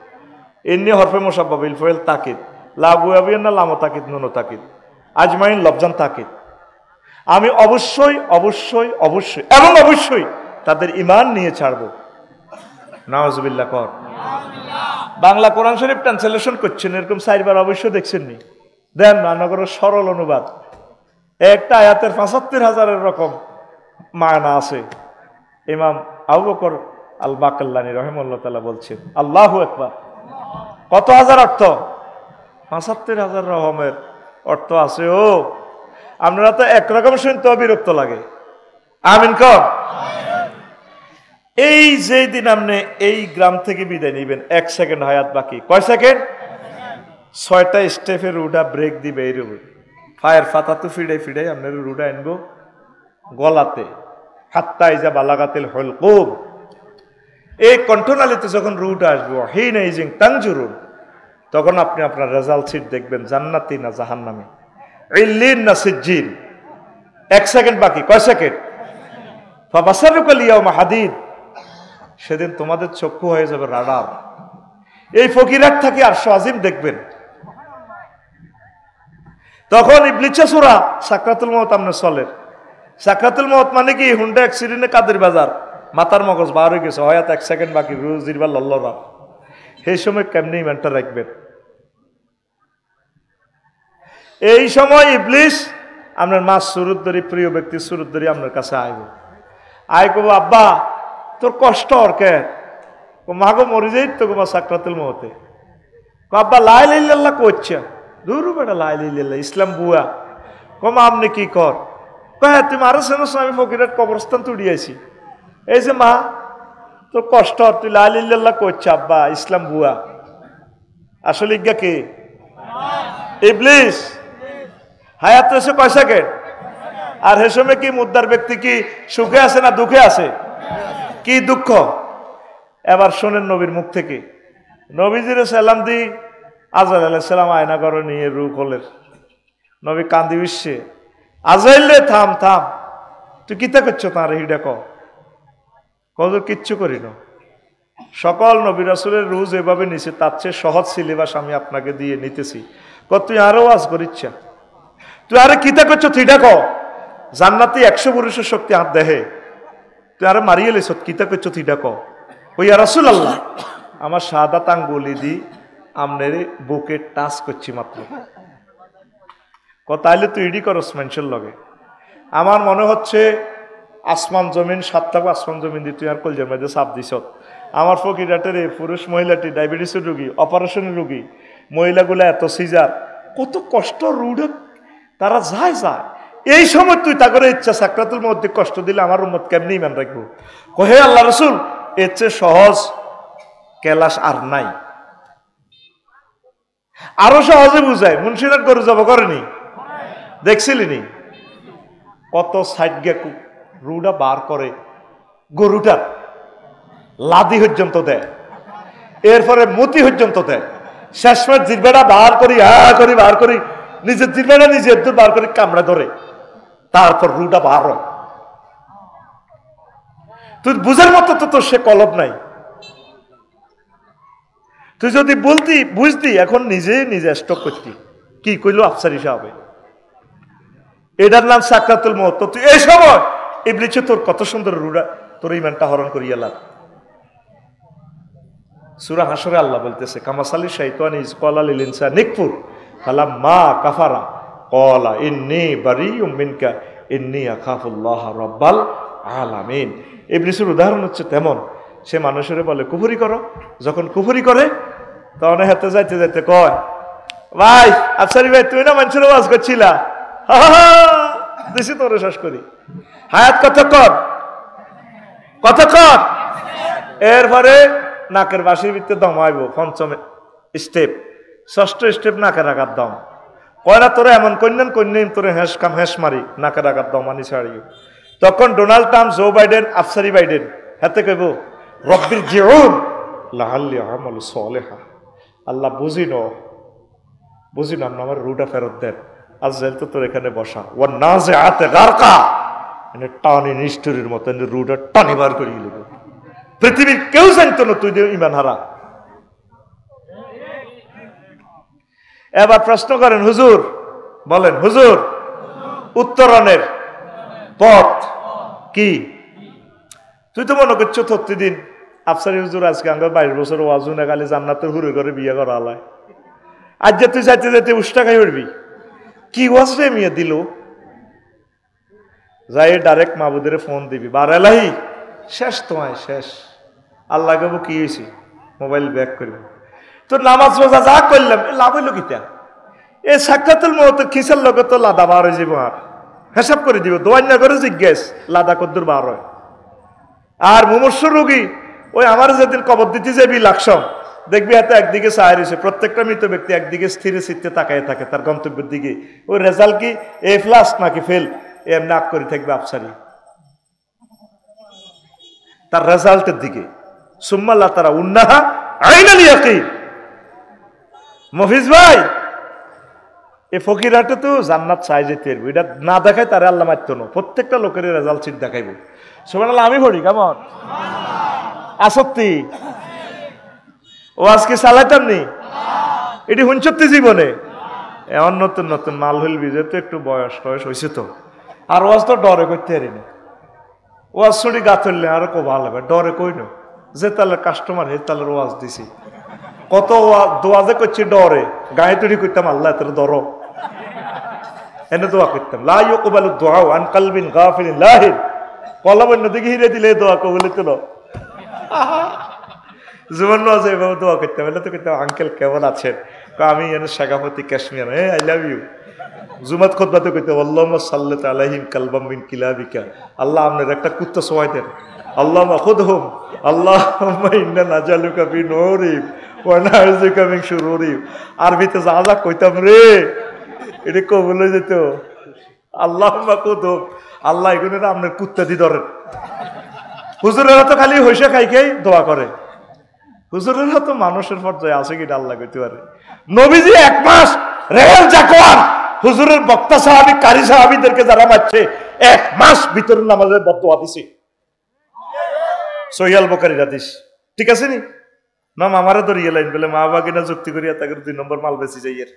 ইন্নী হরফে মুসাব্বা বিল ফাইল তাকিদ, লা উগাবিয়ান্না লাম তাকিদ নুন তাকিদ, আজমাইন লফজান তাকিদ। আমি অবশ্যই অবশ্যই অবশ্যই এবং অবশ্যই তাদের ইমান নিয়ে ছাড়বো। নাউজুবিল্লাহ কর। বাংলা কোরআন শরীফ ট্রান্সলেশন করছেন এরকম 4 বার অবশ্যই দেখছেন নি? দেন রান্নাঘরের সরল অনুবাদ, একটা আয়াতের 75,000 রকম মায়না আছে। ইমাম আবু বকর আল বাকাল্লানি রহিমাহুল্লাহ তাআলা বলছেন আল্লাহু আকবার, কত হাজার অর্থ? 75,000 রকমের অর্থ আছে। ও আপনারা তো একরকম শুনতে বিরক্ত লাগে। আমিন কর। এই যেই দিন আপনি এই গ্রাম থেকে বিদায় নিবেন 1 সেকেন্ড হায়াত বাকি, কয় সেকেন্ড? 6টা স্টেপের রুডা ব্রেক দিবে, এই ফায়ার ফাতা তো ফিডে ফিডে আপনার রুডা আনবো গলাতে, হাত্তা ইজা বালাগাতিল হুলকুম। এই কণ্ঠনালীতে যখন রুটা আসবে হিনা ইজিং তানজুরুন, তখন আপনি আপনার রেজাল্ট সিট দেখবেন জান্নাতি না জাহান্নামী, ইল্লিন না সিজ্জিন। 1 সেকেন্ড বাকি, কয় সেকেন্ড? ফাবাসারুকাল ইয়াউমা হাদিদ, সেদিন তোমাদের চক্ষু হয়ে যাবে রাডার। এই ফকিরাত থেকে আরশ আজিম দেখবেন। তখন ইবলিসে সূরা সাকরাতুল মউত আমনে চলে। সাকরাতুল মউত মানে কি? হুন্ডা অ্যাক্সিডেন্টে কাদের বাজার, মাথার মগজ বার হয়ে গেছে, হয়তো 1 সেকেন্ড বাকি, রুজিরবা লল্লরা। এই সময় কেমনি ইমানটা রাখবেন? এই সময় ইবলিস আপনার মা সুরুত ধরি, প্রিয় ব্যক্তি সুরুত ধরি আপনার কাছে আইব, আই কব আব্বা তোর কষ্ট আর কে? মাগো মরে যাই তো গো সাকরাতুল মউতে। আব্বা লা ইলাহা ইল্লাল্লাহ কইছে, দূর বেটা লা ইলাহা ইল্লাল্লাহ ইসলাম বুয়া। কম আপনি কি কর? কয় তুমি আরো চেনো, আমি ফকিরাট কবরস্থান তুড়িয়েছি। এই যে মা তোর কষ্ট, তুই লা ইলাহা ইল্লাল্লাহ কইছে আব্বা ইসলাম বুয়া। আসলে ইজ্ঞা কে? ইবলিস। হায়াত এসে কয় সেকেন্ড? আর হে সময় কি মুদ্দার ব্যক্তি কি সুখে আছে না দুঃখে আছে? কি দুঃখ? এবার শোনেন নবীর মুখ থেকে। নবীজির সালাম দি আজরাইল আলাইহিস সালাম আয়না করে নিয়ে রূহ খোলের। নবী কান্দি বিশ্বে আজরাইল রে থাম থাম, তুই কিতা করছো তার হিডা কজর কিচ্ছু করি না। সকল নবী রাসূলের রুজ এভাবে নিছে, তার চেয়ে সহজ সিলেবাস আমি আপনাকে দিয়ে নিতেছি। তুই আরো ওয়াজ করিচ্ছা, তুই আরে কিতা করছো তুই ডাক, জান্নাতি 100 পুরুষের শক্তি হাত দেহে, তুই আরে মারিয়ে লেছ কিতা করছো তুই ডাক। ওই রাসূলুল্লাহ আমার শাহাদাত আঙ্গুলি দি আমনের বুকে টাচ করছি মাত্র, তাইলে তুই ইডি করস মানুষের লগে। আমার মনে হচ্ছে আসমান জমিন সাতটা আসমান জমিন দিয়ে তুই আর কলজের মধ্যে চাপ দিস। আমার ফকিরাটের পুরুষ মহিলাটি ডায়াবেটিসের রুগী, অপারেশনের রুগী, মহিলাগুলো এত সিজার, কত কষ্ট রুডে তারা যায় যায়। এই সময় তুই তা করে ইচ্ছা সাকরাতুল মধ্যে কষ্ট দিলে আমার উম্মত কেমনি ইমান রাখবো? কহে আল্লাহ রসুল এর চেয়ে সহজ কেলাস আর নাই। আরো সহজে বুঝায়, মুন্সিরাট গরু জব করেনি, দেখছিলি নি কত সাইড গে রুডা বার করে, গরুটার লাদি পর্যন্ত দেয়, এরপরে মতি পর্যন্ত দেয়, শেষমেশ জিরবেটা বার করি বার করি, নিজের জিরবেটা নিজের দূর বার করে কামড়া ধরে, তারপর রুডা বার হয়। তুই বুঝার মতো তো তোর সে কলব নাই। তুই যদি বলতি বুঝতি এখন নিজে নিজে স্টক করতি, কি কইলো আফসারি সাহেব, এটার নাম সাকরাতুল মউত। তুই এই সময় ইবলিসে তোর কত সুন্দর রুডা তোর ইমানটা হরণ করিয়া লাগ। সূরা হাশরে আল্লাহ বলতেছে কামাসালি শাইতানি ইজ ক্বালা লিল ইনসানি নিকফুর ফালাম্মা কাফারা ক্বালা ইন্নী বারিউম মিনকা ইন্নী আখাফুল্লাহ রাব্বাল আলামিন। ইবলিসের উদাহরণ হচ্ছে তেমন, সে মানুষের বলে কুফরি করো, যখন কুফরি করে তখন হাতে যাইতে যাইতে কয় ভাই আফসারি ভাই তুই না মানুষের ওয়াজ করছিলা, দেশি তোরে শ্বাস করি হায়াত কতক্ষণ কতক্ষণ, এরপরে নাকের বাসির ভিতরে দম আইব, পঞ্চম স্টেপ, ষষ্ঠ স্টেপ নাকের আঘাত দম, কয়না তোরা এমন কন্যান কন্যান তোরে হেঁস কাম হেঁস মারি নাকের আঘাত দম আনি ছাড়িও। তখন ডোনাল্ড ট্রাম্প, জো বাইডেন, আফসারি বাইডেন হাতে কইব রব্বির জিউন লাআল্লি আমালু সালিহা, আল্লাহ বুঝি না আমার রুটা ফেরত দেন। আজরাইল তো তোর এখানে বসা, ওয়ান নাজিআতে গারকা, মানে টানি নিষ্ঠুরের মতো রুটা টানি বার করিয়ে লিব। পৃথিবীর কেউ জানতো না তুই ইমান হারা। এবার প্রশ্ন করেন হুজুর, বলেন হুজুর উত্তরণের পথ কি? তুই তো মনে করছো 30 দিন আফসারি হুজুর আজকে আমরা 22 বছর ওয়াজু না গালি জান্নাতের হুরে করে বিয়ে করা আলায়, আজ যে তুই যাইতে যাইতে উষ্টা খাই উঠবি, কি ওয়াজ রে মিয়া দিল, যাই ডাইরেক্ট মাহবুদের ফোন দিবি, বারেলাহি শেষ তোমায় শেষ, আল্লাহ গাবো কি হয়েছে, মোবাইল ব্যাক করবি, তোর নামাজ রোজা যা করলাম লাভ হইল কিতা, এই সাক্ষাতুল মউতের খিসের লগে তো লাদা বার হয়ে যাব, আর হিসাব করে দিব দোয়াই না করে জিজ্ঞেস লাদা কদ্দুর বার হয়। আর মুমূর্ষ রোগী ওই আমার যেদিন কবর দিতে যাবি লাকসম দেখবি এত একদিকে চায় রয়েছে, প্রত্যেকটা মৃত ব্যক্তি একদিকে স্থিরে চিত্তে তাকায় থাকে তার গন্তব্যের দিকে, ওই রেজাল্ট কি এ প্লাস নাকি ফেল এমনি আগ করে থাকবে আফসারি তার রেজাল্টের দিকে। সুম্মাল্লাহ তারা উন্নাহা আইনাল ইয়াকিন। মফিজ ভাই এ ফকিরাটা তো জান্নাত চাই যেতে পারবো, এটা না দেখায় তারা আল্লাহ মারত না, প্রত্যেকটা লোকের রেজাল্ট চিট দেখাইব। সুবহানাল্লাহ আমি পড়ি কেমন আসক্তি ও আজকে চালাইতাম নি এটি হুঞ্চত্তি জীবনে এমন নতুন নতুন মাল হইলবি যে তো একটু বয়স টয়স হয়েছে তো, আর ওয়াজ তো ডরে করতে পারি না, ওয়াজ ছুটি গা ধরলে আরো কো ভালো হবে, ডরে কই না যে তাহলে কাস্টমার হে তাহলে ওয়াজ দিছি, কত দোয়াজে করছি ডরে, গায়ে তৈরি করতাম আল্লাহ তোর ধরো এনে দোয়া করতাম লা ইউকবালু দুআ আন কলবিন গাফিলিন লাহিন, কলব অন্যদিকে হিরে দিলে দোয়া কবুল হতো না। জীবন নজে এভাবে দোয়া করতাম, এলে তো করতাম আঙ্কেল কেমন আছেন, আমি এনে শেখাপতি কাশ্মীর হে আই লাভ ইউ, জুমাত খুতবাতে কইতাম আল্লাহুম্মা সাল্লি আলাইহিম কালবাম মিন কিলাবিকা, আল্লাহ আপনার একটা কুত্তা সওয়াই দেন, আল্লাহুম্মা খুদহুম আল্লাহুম্মা ইন্না নাজালুকা ফি নূরিম ওয়া নাউযুকা মিন শুরুরিম। আরবিতে যা যা কইতাম রে এটা কবুল হয়ে যেত। আল্লাহুম্মা খুদহুম, আল্লাহ এগুলো আপনার কুত্তা দি ধরেন। হুজুরেরা তো খালি হইসা খাইকেই দোয়া করে, হুজুরেরা তো মানুষের পর্যায়ে আছে কি আল্লাহ কইতে পারে। নবীজি 1 মাস রেল জাকওয়ান হুজুরের বক্তা সাহাবী কারি সাহাবীদেরকে যারা মারছে 1 মাস ভিতরে নামাজের বদদোয়া দিছে। সহিহ আল বুখারীর হাদিস, ঠিক আছে নি? না মামারে ধরিয়ে লাইন বলে মা বাবা কিনা যুক্তি করিয়া তাকে 2 নম্বর মাল বেশি যাইয়ের।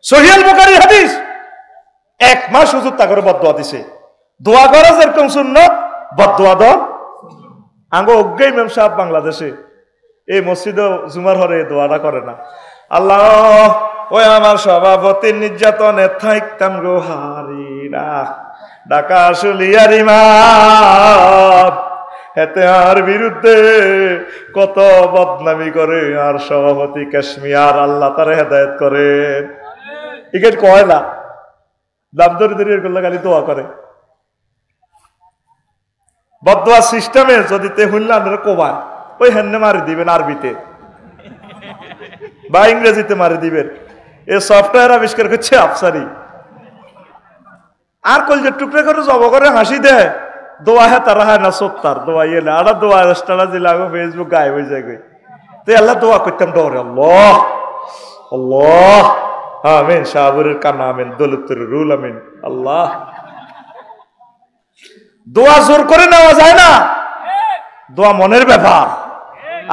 সহিহ আল বুখারীর হাদিস, 1 মাস হুজুর তাকে বদদোয়া দিছে। দোয়া করা যেরকম সুন্নাত, বদদোয়া দাও আঙ্গ অজ্ঞ ইমাম সাহেব বাংলাদেশে এই মসজিদে জুমার হরে দোয়াটা করে না। আল্লাহ ওই আমার সভাপতির নির্যাতনে থাকতাম গো হারিরা, ঢাকা শুলিয়ার ইমাম এতে আর বিরুদ্ধে কত বদনামি করে, আর সভাপতি কাশ্মীর আল্লাহ তারে হেদায়েত করে। ইকেট কয় না দাম ধরে ধরে করলে খালি দোয়া করে। বদদোয়া সিস্টেমে যদি তে হুল্লা কোবায় ওই হেন্নে মারি দিবেন আরবিতে বা ইংরেজিতে মারি দিবেন। এ সফটওয়্যার আবিষ্কার করছে আফসারি। আর কল যে টুকরে করে জব করে হাসি দেয়, দোয়া হ্যাঁ তারা হয় না সত্তার দোয়া ইয়ে আর দোয়া স্টারা দিলে আগো ফেসবুক গায়েব হয়ে যায়। তো আল্লাহ দোয়া করতাম ডরে আল্লাহ আল্লাহ আমিন, শাহবুরের কান্না আমিন, দৌলতের রুল আমিন। আল্লাহ দোয়া জোর করে নেওয়া যায় না, দোয়া মনের ব্যাপার।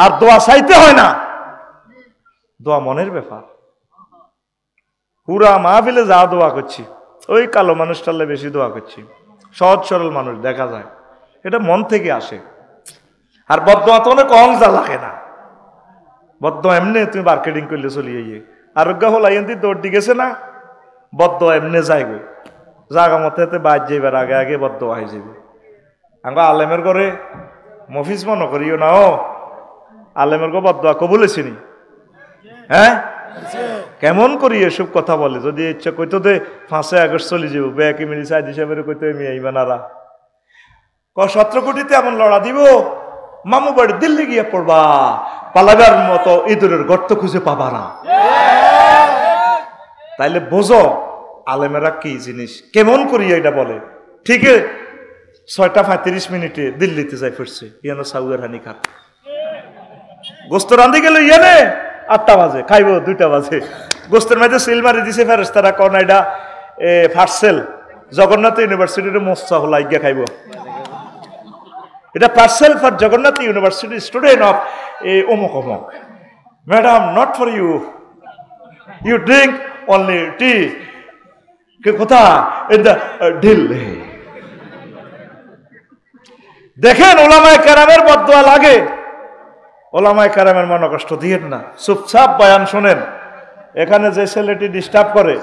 আর দোয়া চাইতে হয় না, দোয়া মনের ব্যাপার। পুরা মাহফিলে যা দোয়া করছি ওই কালো মানুষটালে বেশি দোয়া করছি, সহজ সরল মানুষ দেখা যায়, এটা মন থেকে আসে। আর বদদোয়া তো অনেক কম যা লাগে না, বদদোয়া এমনি তুমি মার্কেটিং করলে চলিয়ে গিয়ে আরোগ্য হল আইন্দি দৌড় দি গেছে না, বদদোয়া এমনি যাইবে জাগা মতে বাদ যাইবার আগে আগে বদদোয়া হয়ে যাবে। আমরা আলেমের ঘরে মফিজ মনে করিও না, ও আলেমের গো বদদোয়া কবুলেছিনি? হ্যাঁ কেমন করি এসব কথা বলে? যদি ইচ্ছা কইতো দে 5 আগস্ট চলে যাব ব্যাকি মিলি সাইদ হিসাবে কইতো আমি আইবানারা 17 কোটিতে এমন লড়া দিব, মামু বাড়ি দিল্লি গিয়ে পড়বা, পালাবার মতো ইঁদুরের গর্ত খুঁজে পাবা না। তাইলে বোঝো আলেমেরা কি জিনিস, কেমন করি এটা বলে। ঠিক 6:35 দিল্লিতে যাই ফিরছে, ইয়ানো সাউয়ের হানি খাত গোস্ত রান্ধি গেল, ইয়ানে 8টা বাজে খাইব 2টা বাজে। গোস্তের মধ্যে সিল মারি দিছে ফেরেশতারা, কোন এটা পার্সেল জগন্নাথ ইউনিভার্সিটির মোস্তা হলাই গিয়া খাইব। এটা parcel for Jagannath university student of অমুক অমুক, madam not for you, you drink only tea. কোথা ইন দ্য ঢিল। দেখেন ওলামায়ে কেরামের বদদোয়া লাগে, ওলামায়ে কেরামের মনে কষ্ট দিয়েন না, চুপচাপ বয়ান শোনেন। এখানে যে ছেলেটি ডিস্টার্ব করে,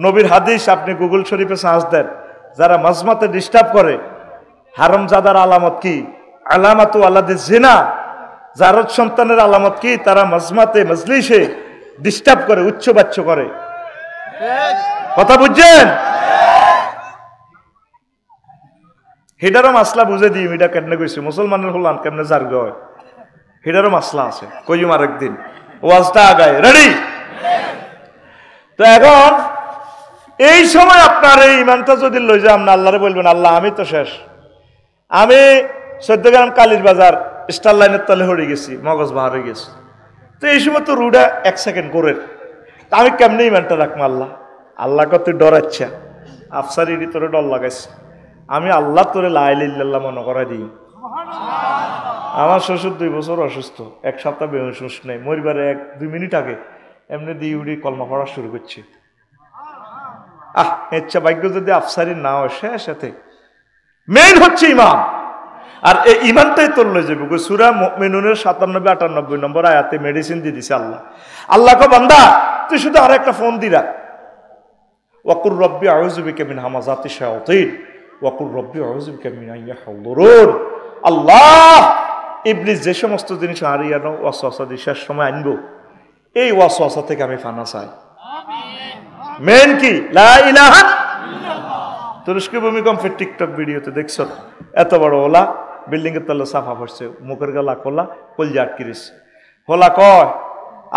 নবীর হাদিস আপনি গুগল শরীফে সার্চ দেন, যারা মাজমাতে ডিস্টার্ব করে হারামজাদার আলামত কি? আলামাতু আলাদে জিনা, জারদ সন্তানের আলামত কি? তারা মাজমাতে মজলিসে ডিস্টার্ব করে, উচ্চ বাচ্চ করে। কথা বুঝছেন? হেডারও মাসলা বুঝে দিই, এটা কেমনে কইছি মুসলমানের হলাম কেমনে জার্গ হয়, হেডারও মাসলা আছে, কইম আরেকদিন। ওয়াজটা আগায়, রেডি? তো এখন এই সময় আপনার এই ইমানটা যদি লই যান, আপনি আল্লাহরে বলবেন আল্লাহ আমি তো শেষ, আমি 14 গ্রাম কালীর বাজার স্টার লাইনের তলে হয়ে গেছি, মগজ বাহার হয়ে গেছি। তো এই সময় তো রুডা 1 সেকেন্ড করে আমি কেমনে ইমানটা রাখবো? আল্লাহ আল্লাহ কত ডরাচ্ছা, আফসারির তোরে ডর লাগাইছে, আমি আল্লাহ তোরে লা ইলাহা ইল্লাল্লাহ মনে করাই দিই। আমার শ্বশুর 2 বছর অসুস্থ, 1 সপ্তাহ বেহুশ নেই, মরিবারে 1-2 মিনিট আগে এমনি দিয়ে উড়ি কলমা পড়া শুরু করছে। ইচ্ছা ভাগ্য যদি আফসারি না হয় শেষ। সাথে মেইন হচ্ছে ইমান, আর এই ইমানটাই তোর লয়ে যাবে। সূরা মুমিনুনের 97-98 নম্বর আয়াতে মেডিসিন দিয়ে দিছে আল্লাহ। আল্লাহ কো বান্দা তুই শুধু আর একটা ফোন দি রাখ, ওয়াকুর রব্বি আউযু বিকা মিন হামাযাতি শায়াতিন ওয়াকুর রব্বি আউযু বিকা মিন আইয়াহযুরুন। আল্লাহ ইবলিস যে সমস্ত জিনিস হারিয়ানো ওয়াসওয়াসা দিয়ে শেষ সময় আনবো, এই ওয়াসওয়াসা থেকে আমি ফানা চাই। মেন কি? লা ইলাহা ইল্লাল্লাহ। তুরস্কে ভূমিকম্পের টিকটক ভিডিওতে দেখছো এত বড় ওলা বিল্ডিং এর তলে সাফা পড়ছে, মুখের গলা খোলা, কলজা আটকিরিস। হোলা কয়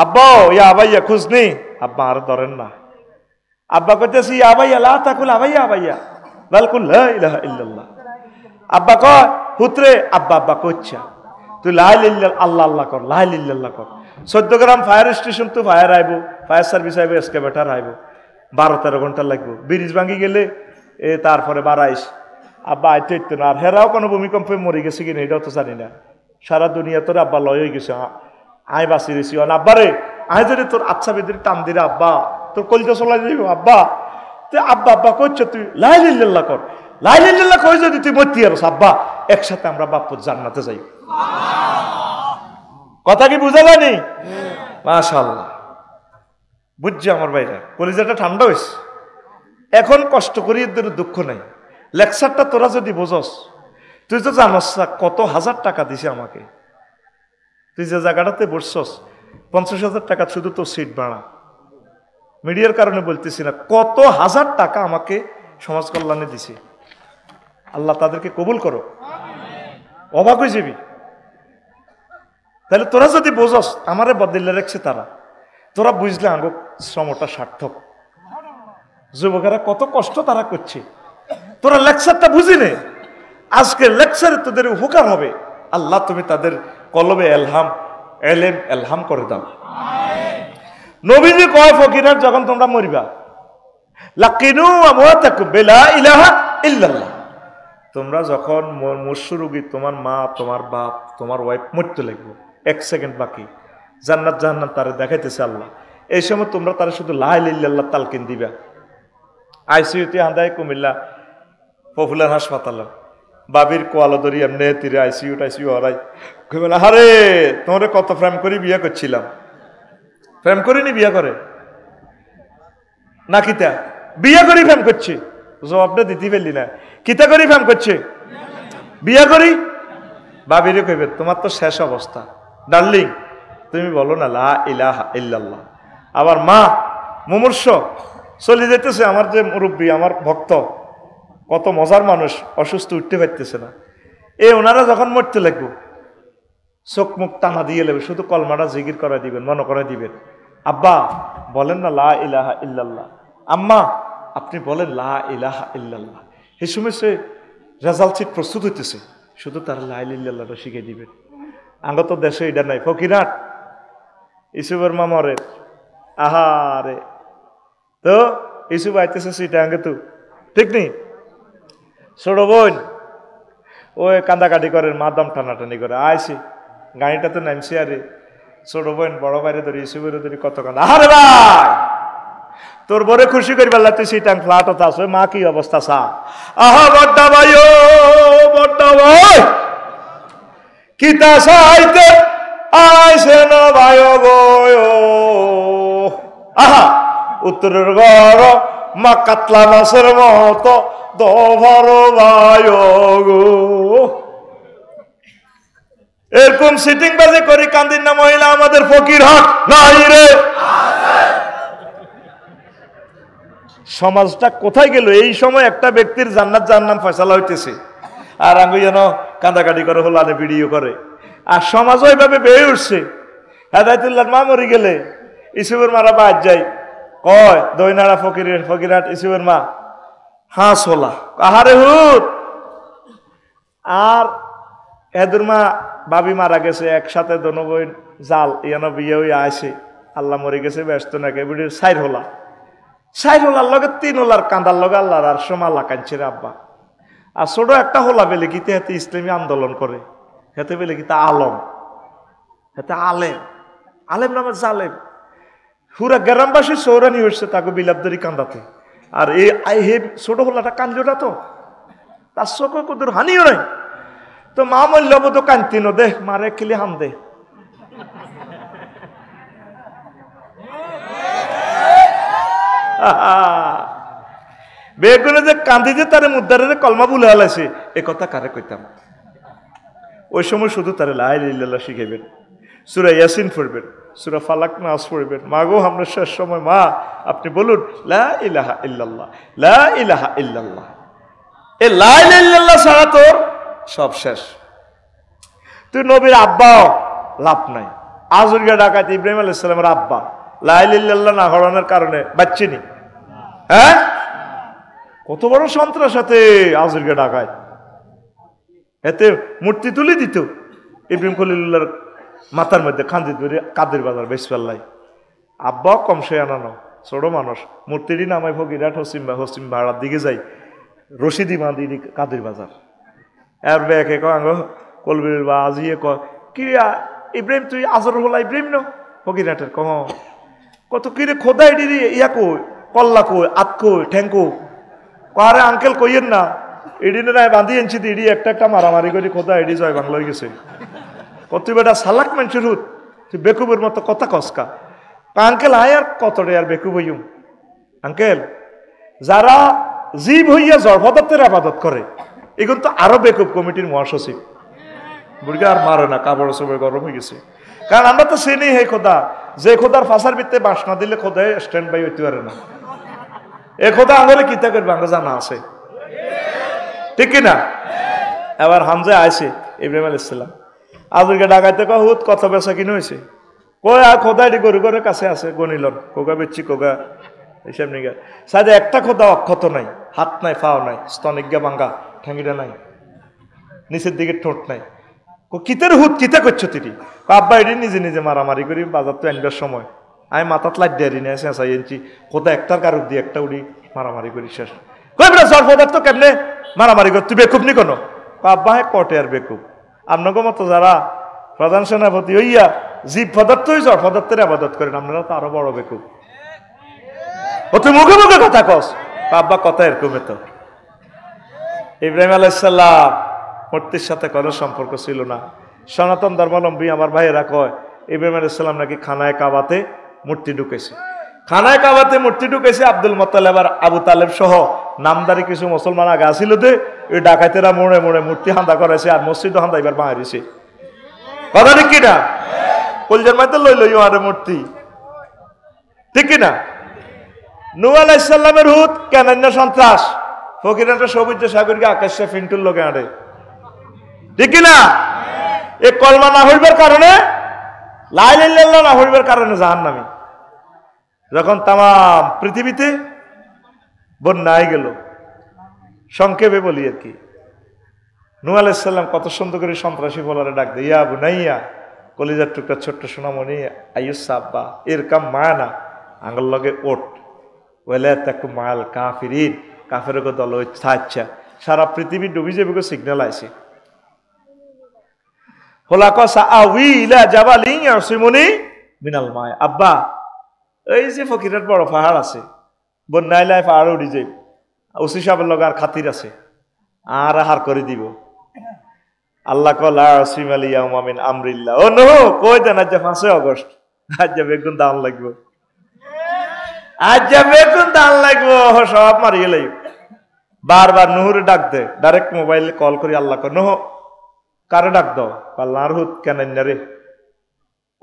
আব্বা ইয়া আবাইয়া খুঁজনি, আব্বা আর ধরেন না। আব্বা কইতেছি ইয়া আবাইয়া লা তাকুল আবাইয়া আবাইয়া বাল কুল লা ইলাহা ইল্লাল্লাহ। আব্বা কয় পুত্রে, আব্বা আব্বা কইছা তুই লা ইলাহা ইল্লাল্লাহ আল্লাহ আল্লাহ কর, লা ইলাহা ইল্লাল্লাহ কর। 14 গ্রাম ফায়ার স্টেশন তো ফায়ার আইব, ফায়ার সার্ভিস আইব, এসকেভেটর আইব। 12-13 ঘন্টা লাগবে। ব্রিজ ভাঙি গেলে তারপরে 22। আব্বা আইতে হইতো না। আর হেরাও কোনো ভূমিকম্পে মরে গেছে কিনা এটাও তো জানি না। সারা দুনিয়া তোর আব্বা লয় হয়ে গেছে, আয় বাঁচি রেছি। আব্বারে আয় যদি তোর আচ্ছা বেদির টান দিলে আব্বা তোর কলিজা চলাই যাইব। আব্বা তুই আব্বা আব্বা করছো, তুই লা ইলাহা ইল্লাল্লাহ কর, লা ইলাহা ইল্লাল্লাহ কই যদি তুই মরতি আরস আব্বা, একসাথে আমরা বাপুর জান্নাতে যাই। কথা কি বুঝা যায়নি? মাশাআল্লাহ, বুঝছে আমার ভাইরা, কলিজাটা ঠান্ডা হয়েছে। এখন কষ্ট করি এদের দুঃখ নাই। লেকচারটা তোরা যদি বোঝস, তুই তো জানস কত হাজার টাকা দিছে আমাকে। তুই যে জায়গাটাতে বসছস 50,000 টাকা শুধু তোর সিট ভাড়া। মিডিয়ার কারণে বলতেছি না, কত হাজার টাকা আমাকে সমাজ কল্যাণে দিছে। আল্লাহ তাদেরকে কবুল করো। অবাক হয়ে যাবি। তাহলে তোরা যদি বোঝস আমারে বদলে রাখছে তারা, তোরা বুঝলে আঙ্গ শ্রমটা সার্থক। যুবকেরা কত কষ্ট তারা করছে, তোরা লেকচারটা বুঝি নে। আজকে লেকচারে তোদের উপকার হবে। আল্লাহ তুমি তাদের কলবে এলহাম এলেম এলহাম করে দাও। নবীজি কয় ফকিরাত যখন তোমরা মরিবা, লাকিনু আমওয়াতাকুম বিলা ইলাহা ইল্লাল্লাহ। তোমরা যখন মুশরিকি, তোমার মা, তোমার বাপ, তোমার ওয়াইফ মরতে লাগবে, 1 সেকেন্ড বাকি, জান্নাত জাহান্নাম তারে দেখাইতেছে আল্লাহ। এই সময় তোমরা তারা শুধু লা ইলাহা ইল্লাল্লাহ তালকিন দিবা। আইসিইউতে আন্দায় কুমিল্লা পপুলার হাসপাতাল, বাবির কোয়ালো ধরি এমনি তীরে আইসিইউ হরাই বলে, আরে তোমরা কত প্রেম করি বিয়ে করছিলাম। প্রেম করিনি বিয়ে করে না কিতা? বিয়ে করি প্রেম করছে। জবাবটা দিতে পারলি না, কিতা করি প্রেম করছে? বিয়ে করি। বাবিরে কইবে তোমার তো শেষ অবস্থা ডার্লিং, তুমি বলো না লা ইলাহা ইল্লাল্লাহ। আবার মা মুমূর্ষ চলে যেতেছে, আমার যে মুরব্বী, আমার ভক্ত, কত মজার মানুষ, অসুস্থ, উঠতে পারতেছে না। ওনারা যখন মরতে লাগবো, চোখ মুখ টানা দিয়ে নেবে, শুধু কলমাটা জিকির করে দিবেন, মনে করে দিবেন। আব্বা বলেন না লা ইলাহা ইল্লাল্লাহ, আম্মা আপনি বলেন লা ইলাহা ইল্লাল্লাহ। এই সময় সে রেজাল্ট সিট প্রস্তুত হইতেছে, শুধু তার লা ইলাহা ইল্লাল্লাহটা শিখে দিবেন। আঙ্গ তো দেশে এটা নাই। ফকিরাট ইসুফের মামরে আহারে, তো ইসুফ আইতেছে সিটা আঙ্গে, তো ঠিক নেই। ছোট বোন ওই কান্দাকাটি করে, মাদাম টানাটানি করে, আইসি গাড়িটা তো নামছি। আরে ছোট বোন বড় বাইরে ধরি, ইসুফের ধরি, কত কান্দা। আরে ভাই তোর বরে খুশি করি পারলা, তুই সিটাং ফ্লাট আস, মা কি অবস্থা চা। আহা বড্ডা ভাই, ও বড্ডা ভাই কিতা চাইতে আইসে না ভাই গো। আহা উত্তরের ঘর মা কাতলা মাছের মতো দভর ভাই গো। এরকম সিটিং বাজে করি কান্দিন না মহিলা আমাদের ফকির হক নাই রে। সমাজটা কোথায় গেল? এই সময় একটা ব্যক্তির জান্নাত জাহান্নাম ফয়সালা হইতেছে, আর আঙ্গু যেন কান্দাকাটি করে, হলানে ভিডিও করে, আর সমাজ ওইভাবে বেড়ে উঠছে। হেদায়তুল্লাহর মা মরে গেলে ইসুফের মারা বাদ যায়, কয় দইনারা ফকিরাট ইসুফের মা হাঁস হলা, আহারে হুত। আর এদের মা বাবি মারা গেছে, একসাথে দোনো বই জাল ইয়ানো বিয়ে হয়ে আসে, আল্লাহ মরে গেছে, ব্যস্ত নাকি বুড়ির সাইর হোলার লগে 3 হোলার কান্দার লগে আল্লাহর আর সোমাল্লা কাঁদছে রে আব্বা। আর ছোট একটা হোলা বেলে কিতে হাতে ইসলামী আন্দোলন করে, হেতে বেলে কিতা আলম, হেতে আলেম নামের জালেম। পুরা গ্রামবাসী সৌরানি হচ্ছে তাকে বিলাপদারি কান্দাতে। আর এই ছোট হোলাটা কান্দটা তো তার চোখে কুদুর হানিও নাই, তো মা মল্লব তো কান্তিনো দে, মারে খেলে হাম দে। বেগুনে যে কান্দি যে তারে মুদ্দারের কলমা ভুলে হালাইছে, এ কথা কারে কইতাম। ওই সময় শুধু তারে লা ইলাহা ইল্লাল্লাহ শিখাইবেন, সূরা ইয়াসিন পড়বেন, সূরা ফালাক নাস পড়বেন। মা গো আমরা শেষ সময়, মা আপনি বলুন লা ইলাহা ইল্লাল্লাহ, লা ইলাহা ইল্লাল্লাহ। এ লা ইলাহা ইল্লাল্লাহ ছাড়া তোর সব শেষ। তুই নবীর আব্বাও লাভ নাই। আজুরিয়া ডাকাত ইব্রাহিম আলাইহিস সালামের আব্বা লা ইলাহা ইল্লাল্লাহ না হরণের কারণে বাচ্চিনি। হ্যাঁ, কত বড় সন্ত্রাস সাথে আজুরিয়া ডাকাত, এতে মূর্তি তুলে দিত ইব্রাহিম খলিলুল্লাহর মাথার মধ্যে, খান্দি ধরে কাদের বাজার বেশ পাল্লাই। আব্বা কম সে আনানো ছোট মানুষ মূর্তিটি নামাই ফকিরহাট হসিম ভাড়ার দিকে যাই রশিদি বাঁধি কাদির বাজার এর ব্যাকে আঙ্গ কলবির বা আজিয়ে কি ইব্রাহিম তুই আজর হলা ইব্রাহিম ন ফকিরহাটের কত কিরে খোদা এডি ইয়া কই কল্লা কই আত কই ঠ্যাং কই আরে আঙ্কেল কইয়েন না এডিনে নাই বাঁধি এনছি ইডি একটা মারামারি করে খোদা এডি জয় বাংলা হয়ে গেছে কত বেটা সালাক মানুষের হুত তুই বেকুবের মতো কথা কসকা আঙ্কেল আয় আর কত রে আর বেকুব হইম আঙ্কেল যারা জীব হইয়া জড় পদার্থের আবাদত করে এগুলো তো আরো বেকুব কমিটির মহাসচিব বুড়িকে আর মারে না কাপড় সবাই গরম হয়ে গেছে কারণ আমরা তো চিনি হে খোদা যে খোদার ফাঁসার ভিত্তে বাস না দিলে খোদায় স্ট্যান্ড বাই হইতে পারে না এ খোদা আঙুলে কিতা করবে আঙ্গ জানা আছে ঠিক কিনা এবার হামজা আইছে ইব্রাহিম আলাইহিস সালাম আজকে ডাকাইতে হুত কত বেচা কিনে হয়েছে কই আর খোদা এটি গরু ঘরের কাছে আছে গনিলন কোগা বেচছি কোগা হিসাব নিগা সাইডে একটা খোদা অক্ষত নাই হাত নাই পাও নাই স্তনিজ্ঞা ভাঙ্গা ঠ্যাঙ্গিটা নাই নিচের দিকে ঠোঁট নাই কিতের হুত কিতা করছো তিনি আব্বা এটি নিজে নিজে মারামারি করি বাজার তো আনবার সময় আমি মাথাত লাইট দিয়ে নিয়ে আসে চাই এনছি খোদা একটার কারুর দিয়ে একটা উড়ি মারামারি করি শেষ কই বেটা জল পদার্থ কেমনে মারামারি কর তুই বেকুব নি কোনো আব্বা হ্যাঁ কটে আর বেকুব আপনাকে মতো যারা প্রধান সেনাপতি হইয়া জীব পদার্থই জড় পদার্থের আবাদত করেন আপনারা তো আরো বড় বেকুব ও তুই মুখে মুখে কথা কস আব্বা কথা এরকম তো ইব্রাহিম আলাইহিস সালাম মূর্তির সাথে কোনো সম্পর্ক ছিল না সনাতন ধর্মাবলম্বী আমার ভাইয়েরা কয় ইব্রাহিম আলাইহিস সালাম নাকি খানায় কাবাতে মূর্তি ঢুকেছে খানায় কাবাতে মূর্তি ঢুকেছে আব্দুল মুত্তালিব আর আবু তালেব সহ নামদারি কিছু মুসলমান আগে আসিল দে ওই ডাকাতেরা মোড়ে মোড়ে মূর্তি হান্দা করেছে আর মসজিদও হান্দা এবার বাহারিছে কথা ঠিক কিনা কলজার মাইতে লই আরে মূর্তি ঠিক কিনা নূহ আলাইহিস সালামের হুত কেনান্য সন্ত্রাস ফকিরহাটের সবুজ সাগরকে আকাশে ফিন্টুর লোকে আড়ে ঠিক কিনা এ কলমা না হইবার কারণে লা ইলাহা ইল্লাল্লাহ না হইবার কারণে জাহান্নামী যখন তাম পৃথিবীতে বন্যায় গেল সংক্ষেপে বলি আর কি নূহ আলাইহিস সালাম কত সুন্দর করে সন্ত্রাসী বলারে ডাক দেয় ইয়া বুনাইয়া কলিজার টুকরা ছোট্ট সোনামণি আইয়ুস আব্বা এর কাম মায়ানা আঙ্গল লগে ওট ওয়ালা তাকু মাল কাফিরিন কাফের গো দল ইচ্ছা সারা পৃথিবী ডুবি যাবে সিগন্যাল আইছে হোলা কসা আউই ইলা জাবালিন ইয়াসিমুনি মিনাল মায় আব্বা এই যে ফকিরহাট বড় পাহাড় আছে বন্যায় লাই পাহাড় উড়ি যাই ওসি সাহেবের লগে আর খাতির আছে আর হার করে দিব আল্লাহ কলা আসিম আলী ইয়াউমামিন আমরিল্লাহ ও নো কই দেন আজ 5 আগস্ট আজ বেগুন দান লাগবে আজ বেগুন দান লাগবে সব মারিয়ে লই বারবার নহরে ডাক দে ডাইরেক্ট মোবাইলে কল করি আল্লাহ কো নহ কারে ডাক দাও আল্লাহর হুত কেন রে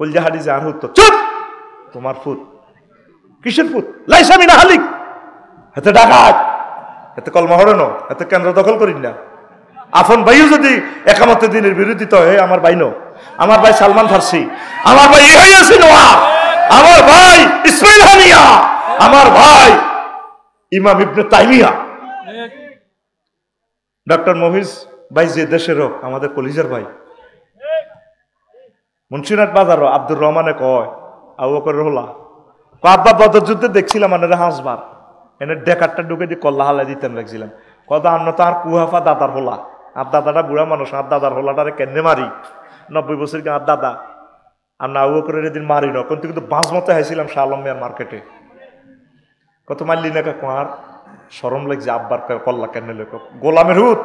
কলজা হাড়ি যার হুত তো চুপ তোমার ফুট কিসের ফুট লাইসা মিনা হালিক এতে ডাকাত এতে কলমা হরে ন এতে কেন্দ্র দখল করি না আফন ভাইও যদি একামতে দিনের বিরোধিতা হয় আমার ভাই নো আমার ভাই সালমান ফার্সি আমার ভাই ইহাইয়া সিনোয়া আমার ভাই ইসমাইল হানিয়া আমার ভাই ইমাম ইবনে তাইমিয়া ডক্টর মফিজ ভাই যে দেশের হোক আমাদের কলিজার ভাই মুন্সিরহাট বাজারও আব্দুর রহমানে কয় আবু বকর রহলা আব্বা বদর যুদ্ধে দেখছিলাম আনারে হাসবার এনে ডেকারটা ঢুকে দিয়ে কল্লা হালাই দিতেন লাগছিলাম কথা আন্ন তো আর কুহাফা দাদার হোলা আর দাদাটা বুড়া মানুষ আর দাদার হোলাটারে কেনে মারি 90 বছর আর দাদা আর না আবু বকরের এদিন মারি না কিন্তু বাঁশ মতো হাইছিলাম শাহ আলম মিয়ার মার্কেটে কত মারলি না কার সরম লাগছে আব্বার কল্লা কেনে লোক গোলামের হুত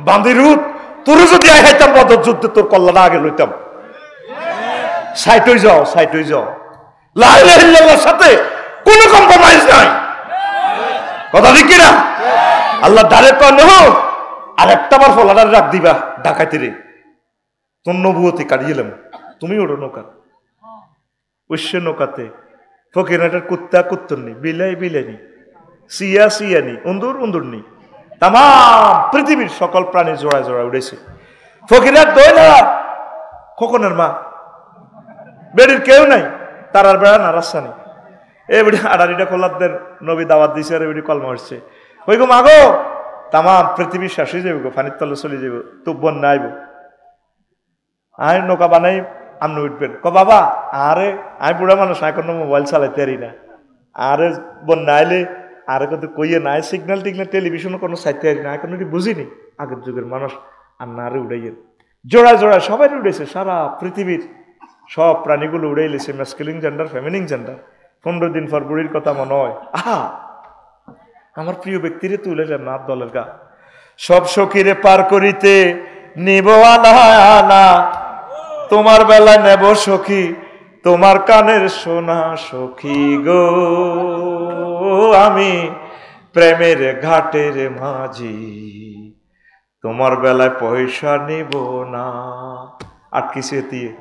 বান্দির হুত তোর যদি আইতাম বদর যুদ্ধে তোর কল্লাটা আগে লইতাম সাইট হয়ে যাও লা ইলাহা ইল্লাল্লাহর সাথে কোনো কম্প্রোমাইজ নাই কথা ঠিক কিনা আল্লাহ ডাইরেক্ট কয় নহ আর একটা বার ফলাটার রাখ দিবা ডাকাইতে রে তোর নবুয়তি কাটিয়েলাম তুমি ওঠো নৌকা ঐশ্য নৌকাতে ফকিরহাটের কুত্তা কুত্তরনি বিলাই সিয়ানি উন্দুরনি তাম পৃথিবীর সকল প্রাণী জোড়ায় উঠেছে ফকিরহাট দইলা খোকনের মা বেড়ির কেউ নাই তারার বেড়া না রাস্তা নেই এ বেড়ি আড়ারিটা খোলাদের নবী দাওয়াত দিছে আর বেড়ি কলমা হচ্ছে ওই গো মাগো তাম পৃথিবী শেষ হয়ে যাবে গো পানির তলে চলে যাবে তো বন্যা আইব আয় নৌকা বানাই আপনি উঠবেন ক বাবা আরে আমি বুড়া মানুষ এখন মোবাইল চালাইতে পারি না আরে বন্যা আইলে আর কিন্তু কইয়ে নাই সিগন্যাল টিগন্যাল টেলিভিশনও কোনো সাইতে না এখন বুঝিনি আগের যুগের মানুষ আর না আরে উড়াইয়েন জোড়ায় জোড়ায় সবাই উড়েছে সারা পৃথিবীর সব প্রাণীগুলো উড়াই লেছে ম্যাসকুলিন জেন্ডার ফেমিনিন জেন্ডার 15 দিন পর বুড়ির কথা মনে হয় আহা আমার প্রিয় ব্যক্তিরে তুলে যান না দলের গা সব সখীরে পার করিতে নিব আনা তোমার বেলায় নেব সখী তোমার কানের সোনা সখী গো আমি প্রেমের ঘাটের মাঝি তোমার বেলায় পয়সা নিব না আর কিছু দিয়ে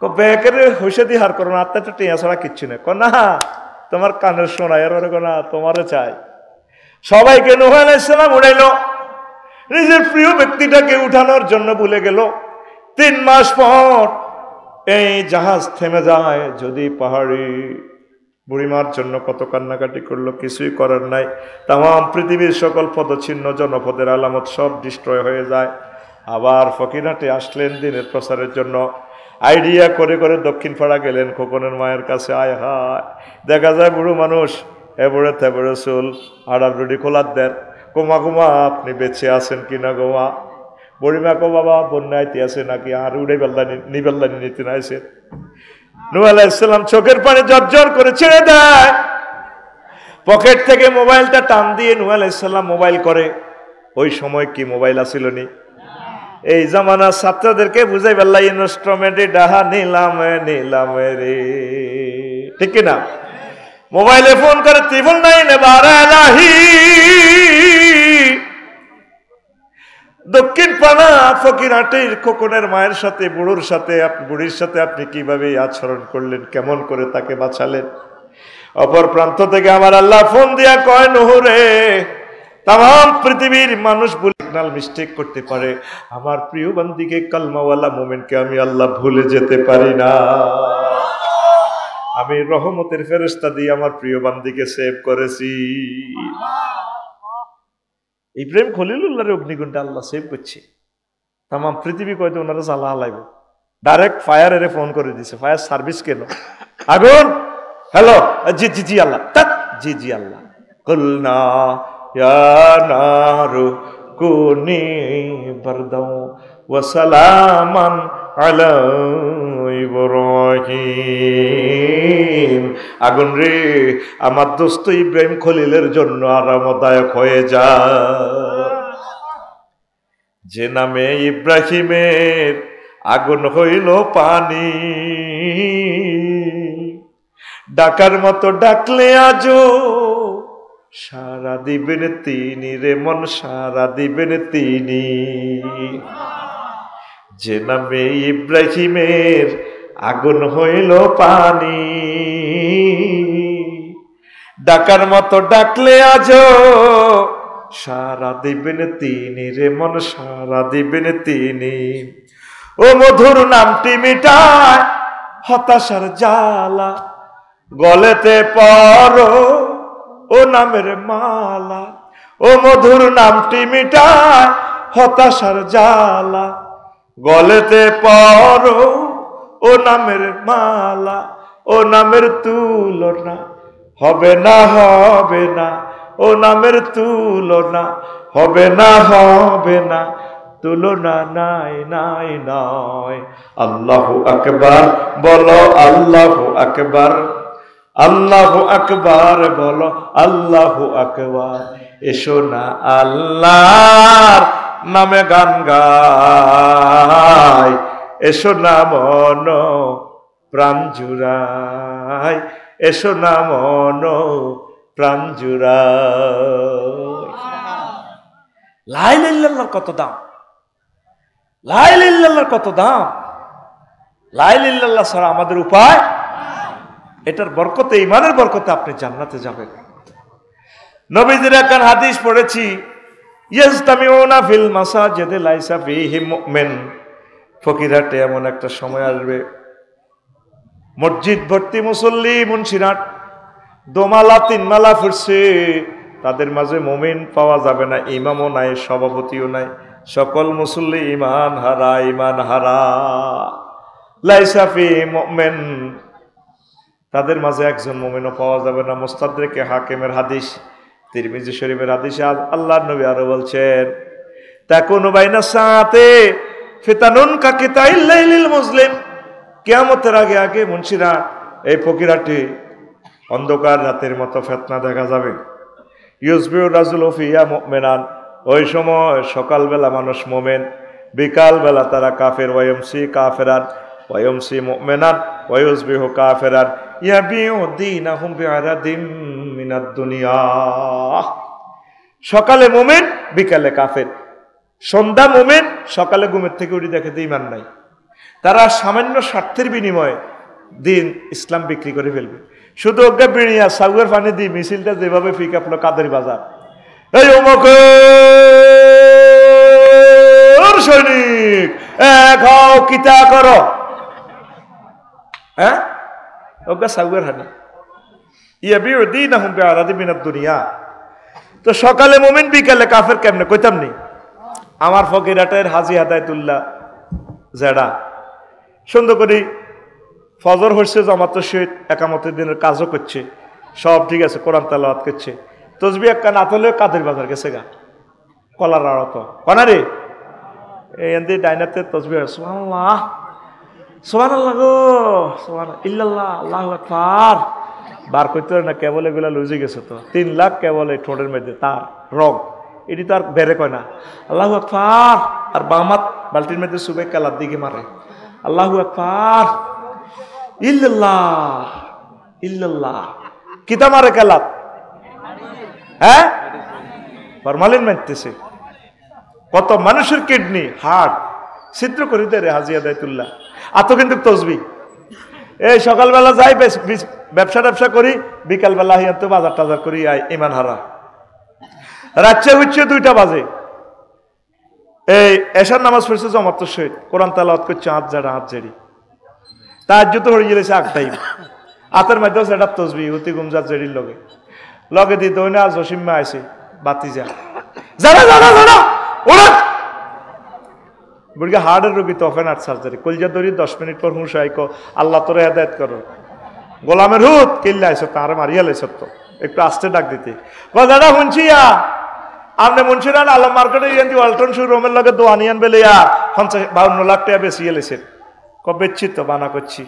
ব্যাগের হইসে দিয়ে হার করো না আত্মাটা টিয়া ছাড়া কিচ্ছু নেই না তোমার কানের সোনা এর না তোমারও চাই সবাইকে নূহ আলাইহিস সালাম উড়াইল নিজের প্রিয় ব্যক্তিটাকে উঠানোর জন্য ভুলে গেল 3 মাস পর এই জাহাজ থেমে যায় যদি পাহাড়ি বুড়িমার জন্য কত কান্নাকাটি করলো কিছুই করার নাই তাম পৃথিবীর সকল পদচিহ্ন জনপদের আলামত সব ডিস্ট্রয় হয়ে যায় আবার ফকিরহাটে আসলেন দিনের প্রচারের জন্য আইডিয়া করে করে দক্ষিণ পাড়া গেলেন খোকনের মায়ের কাছে আয় হায় দেখা যায় বুড়ো মানুষ এবড়ে থেবড়ে চুল আড়ার রুডি খোলার দেন কোমা কোমা আপনি বেঁচে আছেন কিনা গোমা বুড়িমা কো বাবা বন্যাইতে আছে নাকি আর উড়ে নিবেল্লানি নিতে নাইছে নূহ আলাইহিস সালাম চোখের পানি জর্জর করে ছেড়ে দেয় পকেট থেকে মোবাইলটা টান দিয়ে নূহ আলাইহিস সালাম মোবাইল করে ওই সময় কি মোবাইল আছিল নি এই জামানা ছাত্রদেরকে বুঝাই বেল্লাই ইনস্ট্রুমেন্টে ডাহা নিলাম রে ঠিক না মোবাইলে ফোন করে 999 দক্ষিণ পাড়া ফকিরহাটের খোকনের মায়ের সাথে বুড়োর সাথে বুড়ির সাথে আপনি কিভাবে আচরণ করলেন কেমন করে তাকে বাঁচালেন অপর প্রান্ত থেকে আমার আল্লাহ ফোন দিয়া কয় নূহ রে তাম পৃথিবীর মানুষ সিগন্যাল মিস্টেক করতে পারে আমার প্রিয় বান্দিকে কালমাওয়ালা মোমেনকে আমি আল্লাহ ভুলে যেতে পারি না আমি রহমতের ফেরেশতা দিয়ে আমার প্রিয় বান্দিকে সেভ করেছি ইব্রাহিম খলিলুল্লাহর অগ্নিকুণ্ডে আল্লাহ সেভ করছে তাম পৃথিবী কয়তো ওনারা জ্বালা হালাইব ডাইরেক্ট ফায়ারে ফোন করে দিছে ফায়ার সার্ভিস কেন আগুন হ্যালো জি জি জি আল্লাহ জি জি আল্লাহ কুলনা ইয়া নারু কুনি বারদাও ওয়া সালামান আলা ইব্রাহিম আগুন রে আমার দোস্ত ইব্রাহিম খলিলের জন্য আরামদায়ক হয়ে যা যে নামে ইব্রাহিমের আগুন হইল পানি ডাকার মতো ডাকলে আজো সারা দিবেন তিনি রে মন সারা দিবেন তিনি যে নামে ইব্রাহিমের আগুন হইল পানি ডাকার মতো ডাকলে আজো সারা দিবেন তিনি রে মন সারা দিবেন তিনি ও মধুর নামটি মিটায় হতাশার জ্বালা গলেতে পরো ও নামের মালা ও মধুর নামটি মিটায় হতাশার জ্বালা গলেতে পরো ও নামের মালা ও নামের তুলনা হবে না ও নামের তুলনা হবে না তুলনা নাই আল্লাহু আকবার বলো আল্লাহু আকবার বলো আল্লাহু আকবার এসো না আল্লাহর নামে গান গাই এসো না মন প্রাণ জুড়াই এসো না মন প্রাণ জুড়াই লা ইলাহা ইল্লাল্লাহর কত দাম লা ইলাহা ইল্লাল্লাহর কত দাম লা ইলাহা ইল্লাল্লাহ ছাড়া আমাদের উপায় এটার বরকতে ঈমানের বরকতে আপনি জান্নাতে যাবেন নবীজির একখান হাদিস পড়েছি ইয়াজতামিউনা ফিল মাসাজিদে লাইসা ফীহি মুমিন ফকিরহাটে এমন একটা সময় আসবে মসজিদ ভর্তি মুসল্লি মুন্সিরাট দোমালা তিনমালা ফুরছে তাদের মাঝে মুমিন পাওয়া যাবে না ইমামও নাই সভাপতিও নাই সকল মুসল্লি ঈমান হারা লাইসা ফীহি মুমিন তাদের মাঝে একজন মুমিনও পাওয়া যাবে না। মুস্তাদরেকে হাকিমের হাদিস, তিরমিজি শরীফের হাদিসে আল্লাহর নবী আরো বলছেন, তাকুনু বাইনা সাআতে ফিতানুন কাকিতাইল লাইলিল মুসলিম। কিয়ামতের আগে আগে মুন্সিরা এই ফকিরাটি অন্ধকার রাতের মতো ফিতনা দেখা যাবে। ইউসবিউ রাজুল ফিয়া মুমিনান, ওই সময় সকালবেলা মানুষ মুমিন, বিকালবেলা তারা কাফের। ওয়ায়ুমসি কাফেরান ওয়ায়ুমসি মুমিনান ওয়ায়ুসবিহু কাফেরান ইয়াবিউ দীনাহুম বিআরাদিম মিনাদ দুনিয়া। সকালে মুমিন, বিকালে কাফের। সন্ধ্যা মুমিন, সকালে ঘুমের থেকে উঠে দেখে ঈমান নাই। তারা সামান্য স্বার্থের বিনিময়ে দিন ইসলাম বিক্রি করে ফেলবে। শুধু অজ্ঞা বিড়িয়া সাউয়ের পানি দিয়ে মিছিলটা যেভাবে ফিক আপলো কাদের বাজার, এই অমুকের সৈনিক এক হও কিতা করো, হ্যাঁ অজ্ঞা সাউয়ের হানি ইয়াবিউ দীনাহুম বিআরাদিম মিনাদ দুনিয়া। তো সকালে মুমিন, বিকালে কাফের কেমনে কইতাম নি। আমার ফকিরাটের হাজী হাদায়াতুল্লাহ জেডা সুন্দর করি ফজর হচ্ছে, জামাতের সহিত একামতের দিনের কাজও করছে, সব ঠিক আছে, কোরআন তেলাওয়াত করছে। তসবি একটা না তুলে কাদের বাজার গেছে গা কলার আড়ত কনা রে এই ডাইনাতে তসবি সুবহানাল্লাহ সুবহানাল্লাহ গো সুবহানাল্লাহ ইল্লাল্লাহ আল্লাহু আকবার বার করতে না, কেবল এগুলা লুজে গেছে। তো 3 লাখ কেবল এই ঠোঁটের মধ্যে তার রং, এটি তো আর বেড়ে কয় না আল্লাহু আকবার। আর বামাত বালতির মধ্যে সুবে কালার দিকে মারে আল্লাহু আকবার ইল্লাল্লাহ ইল্লাল্লাহ। কিতা মারে কালাত, হ্যাঁ ফরমালিন মারতেছে। কত মানুষের কিডনি হার্ট ছিদ্র করে দেয় রে হাজী হাদায়াতুল্লাহ। আর তো কিন্তু তসবি এই সকালবেলা যাই ব্যবসা করি, বিকালবেলা হিয়াতে বাজার টাজার করি ইমান হারা। রাত্রে হচ্ছে 2টা বাজে, এই এশার নামাজ পড়ছে জামাতের সহিত, কোরআন তেলাওয়াত করছে হাত ঝেড়ি। তাহাজ্জুদ হয়ে গেছে 8 টাইম, হাতের মধ্যে সেটা তসবি হুতি গুমজাত জেড়ির লগে দিতে হয় না। আজ জসিম্মা আইছে বাতি যারা ওরা বুড়িকে হার্টের রোগী তো ওপেন হার্ট সার্জারি, কলজা ধরি 10 মিনিট পর হুঁশ আইকো আল্লাহ তোরে হেদায়েত করো। গোলামের হুত কিল্লা আইস তার মারিয়া লাইছ, তো একটু আস্তে ডাক দিতে দাদা শুনছিয়া আপনি মুন্সিরান আলম মার্কেটে ইয়ান্তি ওয়ালটন শোরুমের লগে দোয়ানিয়ান বেলিয়া 52 লাখ টাকা বেশি এলেছেন। বেচছি তো বানা করছি,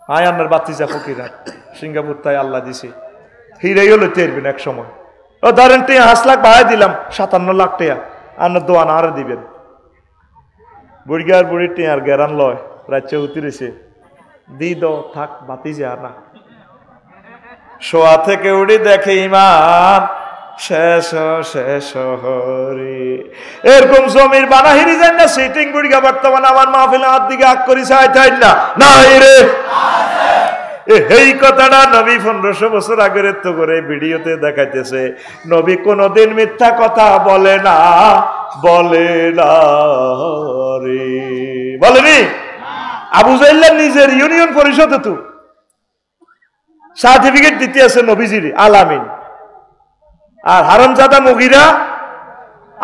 হায় আপনার বাতি যা ফকিরা সিঙ্গাপুর তাই আল্লাহ দিছে হিরেও লইতে পারবেন এক সময়। ও ধরেন 5 লাখ বাড়াই দিলাম, 57 লাখ টাকা আপনার দোয়ান আরে দিবেন। বুড়িগার বুড়ি টিয়ার গেরান লয় রাজ্যে উতিরেছে দি দো থাক বাতি যা না। শোয়া থেকে উড়ি দেখে ইমান শেষ শেষ হরি। এরকম জমির বানাহিরি যান না সিটিং বুড়িগা বর্তমানে আমার মাহফিলে হাত দিকে আগ করি চাই না নাই রে। এই কথাটা নবী 1500 বছর আগের তো করে ভিডিওতে দেখাইতেছে। নবী কোনদিন মিথ্যা কথা বলে না রে, বলেনি। আবু জাহল নিজের ইউনিয়ন পরিষদে তো সার্টিফিকেট দিতে আছে নবীজির আলামিন। আর হারামজাদা মুগিরা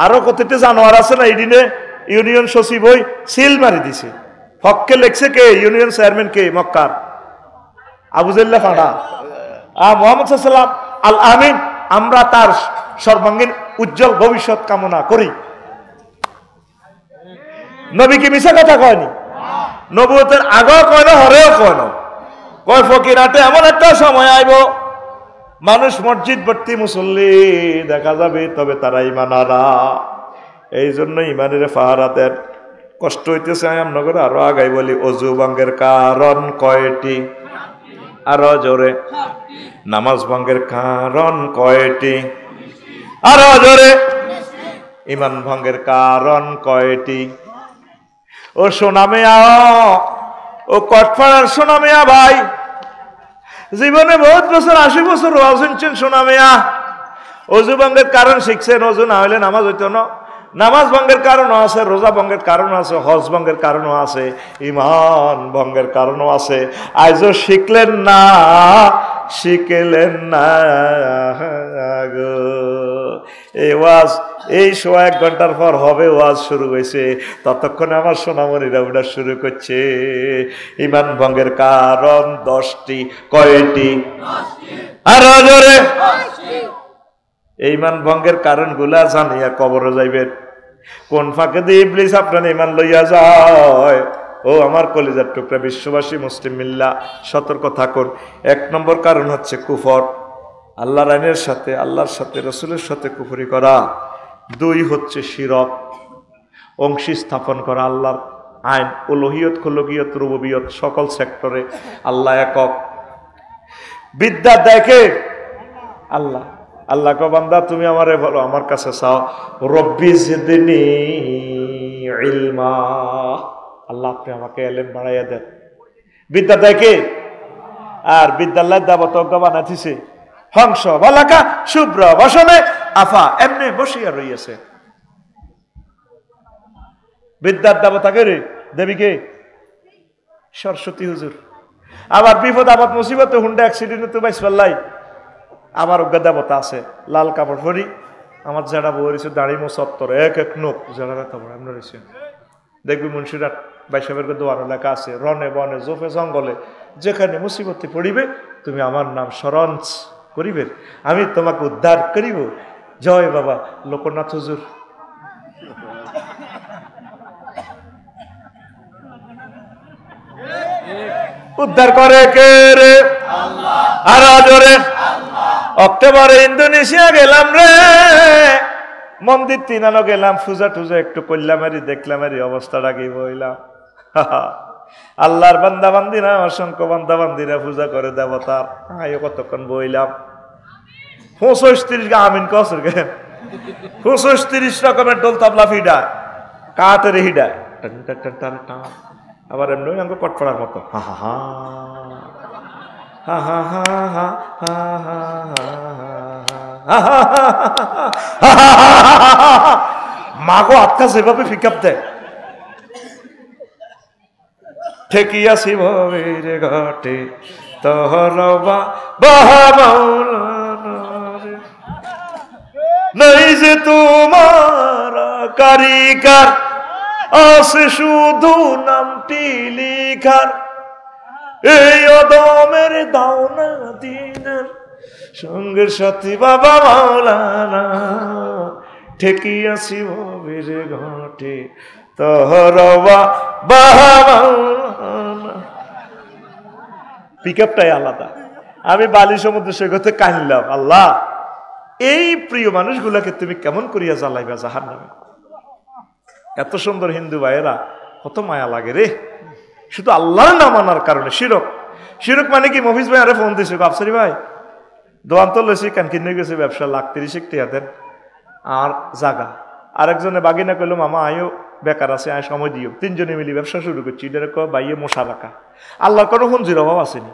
আরো কতটা জানোয়ার আছে না, এই দিনে ইউনিয়ন সচিব হই সিল মারি দিছে। হককে লেখছে কে? ইউনিয়ন চেয়ারম্যান কে? মক্কার আবু জাহল ফাঁড়া। মুহাম্মদ সাল্লাল্লাহু আলাইহি ওয়াসাল্লাম আল আমিন, আমরা তার সর্বাঙ্গীন উজ্জ্বল ভবিষ্যৎ কামনা করি। নবী কি মিছা কথা কয়নি? নবুয়তের আগেও কয় না, হরেও কয় না। কয় ফকিরাতে এমন একটা সময় আইব মানুষ মসজিদ ভর্তি মুসল্লি দেখা যাবে, তবে তারা ইমানারা। এই জন্য ইমানের পাহারা দেন। কষ্ট হইতেছে আমনগরে, আরো আগাই বলি। অজু ভঙ্গের কারণ কয়টি? আরো জোরে। নামাজ ভঙ্গের কারণ কয়টি? আরো জোরে। ইমান ভঙ্গের কারণ কয়টি? ও সোনামিয়া, ও কটপাড়ার সোনামিয়া ভাই, জীবনে বহুত বছর 80 বছর ওয়াজ শুনছেন সোনামিয়া। অজু ভঙ্গের কারণ শিখছেন, অজু না হইলে নামাজ হইতো না। নামাজ ভঙ্গের কারণও আছে, রোজা ভঙ্গের কারণও আছে, হজ ভঙ্গের কারণও আছে, ইমান ভঙ্গের কারণও আছে। আজও শিখলেন না, শিখলেন না গো। এই ওয়াজ এই 1.5 ঘন্টার পর হবে, ওয়াজ শুরু হয়েছে, ততক্ষণে আমার সোনামণিরা ওটা শুরু করছে। ঈমান ভঙ্গের কারণ 10টি। কয়টি? আরো জোরে। এই ঈমান ভঙ্গের কারণগুলা জানিয়া কবরে যাইবেন। কোন ফাঁকে দিয়ে ইবলিস আপনার ঈমান লইয়া যায়? ও আমার কলিজার টুকরা বিশ্ববাসী মুসলিম মিল্লা, সতর্ক থাকুন। 1 নম্বর কারণ হচ্ছে কুফর, আল্লাহর আইনের সাথে, আল্লাহর সাথে, রসুলের সাথে কুফরি করা। 2 হচ্ছে শিরক, অংশী স্থাপন করা আল্লাহর আইন, উলুহিয়ত, খুলুকিয়ত, রুবুবিয়ত সকল সেক্টরে আল্লাহ একক। বিদ্যা দেখে আল্লাহ, আল্লাহ কো বান্দা তুমি আমারে বলো, আমার কাছে চাও, রব্বি জিদনি ইলমা, আল্লাহ আপনি আমাকে এলেম বাড়াইয়া দেন। বিদ্যা দেখে। আর বিদ্যালয়ের দাবত বানাইছে হংস বালাকা শুভ্র বসনে আফা এমনি বসিয়া রইয়াছে। বিদ্যার দাবত আগে রে দেবীকে সরস্বতী হুজুর। আবার বিপদ আপদ মুসিবতে হুন্ডা অ্যাক্সিডেন্ট তো বাইস পাল্লাই, আমার অজ্ঞা দেবতা আছে, লাল কাপড় পরি, আমার যারা বই রয়েছে দাঁড়ি মোচত্তর এক এক নোক যারা ব্যথা পড়ে এমন রয়েছে। দেখবি মুন্সিরাট বাইসাবের দোয়ার লেখা আছে, রনে বনে জোফে জঙ্গলে যেখানে মুসিবতে পড়িবে তুমি আমার নাম স্মরণ করিবে, আমি তোমাকে উদ্ধার করিব। জয় বাবা লোকনাথ হুজুর। উদ্ধার করে কে রে? আর জোরে। অক্টোবরে ইন্দোনেশিয়া গেলাম রে, মন্দির 3 গেলাম, পূজা টুজা একটু করলাম, আরি দেখলাম, আরি অবস্থাটা কি বইলাম। আল্লাহর বান্দা বান্দিরা, অসংখ্য বান্দা বান্দিরা পূজা করে দেবতার, আয়ো কতক্ষণ বইলাম। 35 আমিন কসর গে 35 রকমের ডোল তাবলা ফিডায়, কাঠের হিডায়, আবার এমনি আমাকে কটফড়ার মতো হা হা হা হা হা হা হা হা হা, মাগো আটকা যেভাবে ফিকাপ দেয়, ঠেকিয়াছি ভবের ঘাটে তোহর নাই যে তোমার কারিকার, আছে শুধু নামটি লিখার, এই অদমের দাওনা দিনের সঙ্গের সাথী বাবা মাওলানা, ঠেকিয়াছি ভবের ঘাটে তোহর বাহানা। পিক আপটাই আলাদা। আমি বালি সমুদ্র সৈকতে কাহিলাম, আল্লাহ এই প্রিয় মানুষগুলাকে তুমি কেমন করিয়া জ্বালাইবা জাহান্নামে। এত সুন্দর হিন্দু ভাইয়েরা, কত মায়া লাগে রে, শুধু আল্লাহর নাম আনার কারণে। শিরক, শিরক মানে কি? মফিজ ভাই আরে ফোন দিছে, আফসারি ভাই দোয়ান তো লইছি, কান কিনে গেছে ব্যবসা, লাখ 30 টাকা দেন আর জাগা। আরেকজনে বাগিনা কইল মামা আয়ো বেকার আছে, আয় সময় দিও। 3 জনে মিলি ব্যবসা শুরু করছি। এটার বাইয়ে মশা রাখা। আল্লাহর কোনো হুঞ্জির অভাব আসেনি,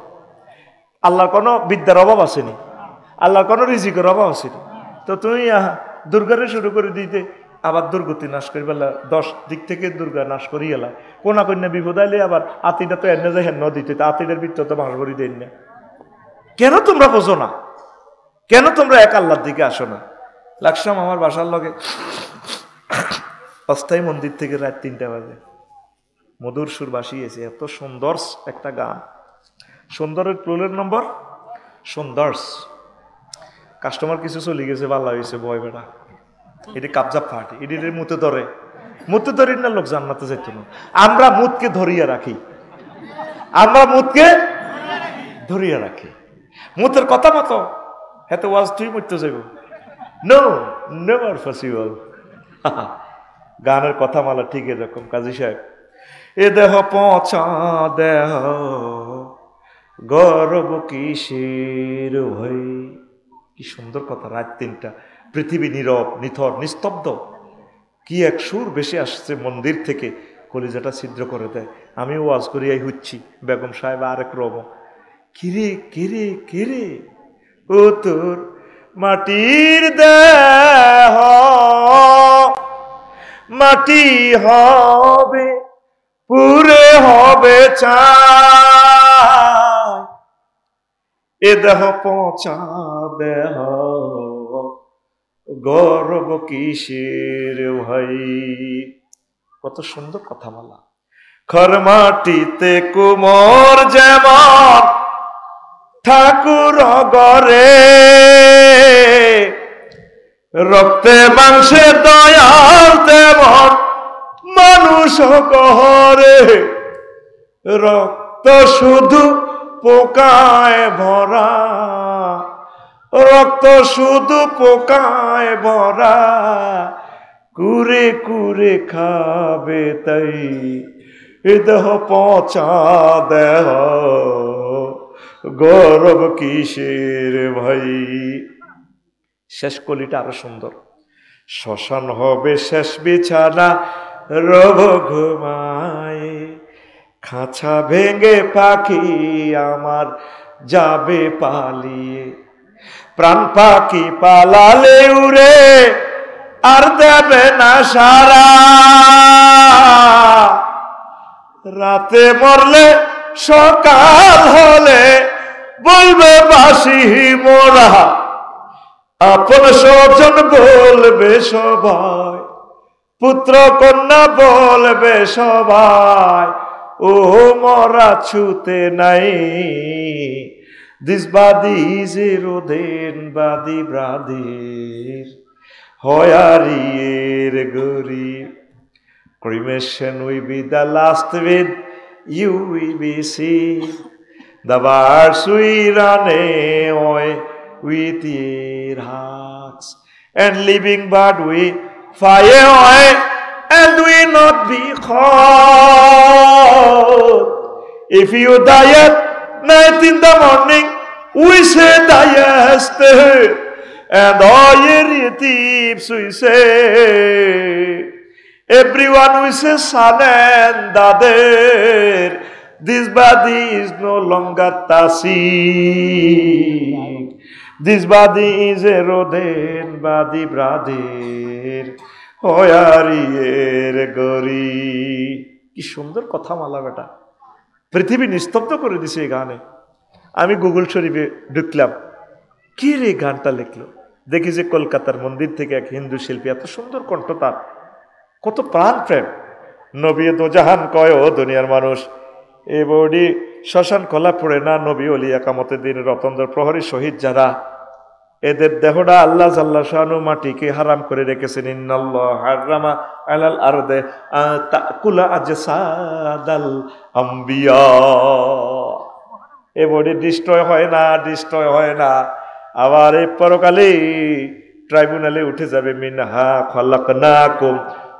আল্লাহর কোনো বিদ্যার অভাব আসেনি, আল্লাহর কোনো রিজিকের অভাব আসেনি। তো তুমি দুর্গারে শুরু করে দিতে, আবার দুর্গতি নাশ করি বেলা 10 দিক থেকে দুর্গা নাশ করি এলা। কোনা কন্যা বিপদ আইলে আবার আতিটা তো এনে যায় হেন দিতে, আতিটার ভিতর তো বাঁশ ভরি দেন না। কেন তোমরা বোঝো না? কেন তোমরা এক আল্লাহর দিকে আসো না? লাগসাম আমার বাসার লগে অস্থায়ী মন্দির থেকে রাত 3টা বাজে মধুর সুর বাসিয়েছে। এত সুন্দর একটা গান, সুন্দরের প্লুরাল নম্বর সুন্দর্স। কাস্টমার কিছু চলে গেছে, ভালো হয়েছে, বয় বেড়া এটি কাবজা ফাটি, এটির মুতে ধরে, মুতে ধরি না লোক জান্নাতে যেত না। আমরা মুতকে ধরিয়া রাখি, আমরা মুতকে ধরিয়া রাখি, মুতের কথা মতো এত ওয়াজ তুই মরতে যাইব, নো নেভার পসিবল। গানের কথা মালা ঠিক এরকম। কাজী সাহেব, এ দেহ পচা দেহ গর্ব কিসের ভাই, কি সুন্দর কথা। রাত 3টা, পৃথিবী নীরব, নিথর, নিস্তব্ধ। কি এক সুর বেশি আসছে মন্দির থেকে, কলিজাটা ছিদ্র করে দেয়। আমি ওয়াজ করিয়াই হচ্ছি, বেগম সাহেব আরেক রব, কিরে কিরে কিরে ও তোর মাটির দেহ মাটি হবে পুরে হবে চাই, এ দেহ পচা দেহ গর্ব কিসের ভাই। কত সুন্দর কথা বলা। খরমাটিতে কুমোর যেমন ঠাকুর গরে, রক্তে মাংসে দয়াল তেমন মানুষ গহরে। রক্ত শুধু পোকায় ভরা, রক্ত শুধু পোকায় ভরা, কুরে কুরে খাবে তাই দেহ পচা দেহ, গৌরব কিসের ভাই। শেষ কলিটা আরো সুন্দর। শ্মশান হবে শেষ বিছানা, রব ঘুমায়, খাঁচা ভেঙে পাখি আমার যাবে পালিয়ে। প্রাণ পাখি পালালে উড়ে আর দেবে না সারা, রাতে মরলে সকাল হলে বলবে বাসি মোরা। আপন স্বজন বলবে সবাই, পুত্র কন্যা বলবে সবাই, ও মরা ছুতে নাই। This body is eroded by the brother, hoyarier gori. Cremation will be the last with you will be seen. The birds will run away with your hearts, and living bird will fly away and will not be caught. If you die at night in the morning, we say dieste, and all your relatives we say, everyone we say son and daughter. This body is no longer tasik, this body is eroded by the brother, hoyarier gori. কি সুন্দর কথা মালা বেটা, পৃথিবী নিস্তব্ধ করে দিছে এই গানে। আমি গুগল শরীফে ঢুকলাম, কি রে গানটা লিখলো, দেখি যে কলকাতার মন্দির থেকে এক হিন্দু শিল্পী, এত সুন্দর কণ্ঠ তার, কত প্রাণ প্রেম। নবী দো জাহান কয় ও দুনিয়ার মানুষ, এ বডি শ্মশান খোলা পড়ে না, নবী অলি একামতের দিন রতন্দ্র প্রহরী শহীদ যারা, এদের দেহটা আল্লাহ জাল্লা শানু মাটিকে হারাম করে রেখেছেন। ইন্নাল্লাহ হারামা আলাল আরদে তাকুলা আজসাদাল আম্বিয়া। এ বডি ডিস্ট্রয় হয় না, ডিস্ট্রয় হয় না, আবার এই পরকালে ট্রাইব্যুনালে উঠে যাবে। মিনহা খালাকনাকুম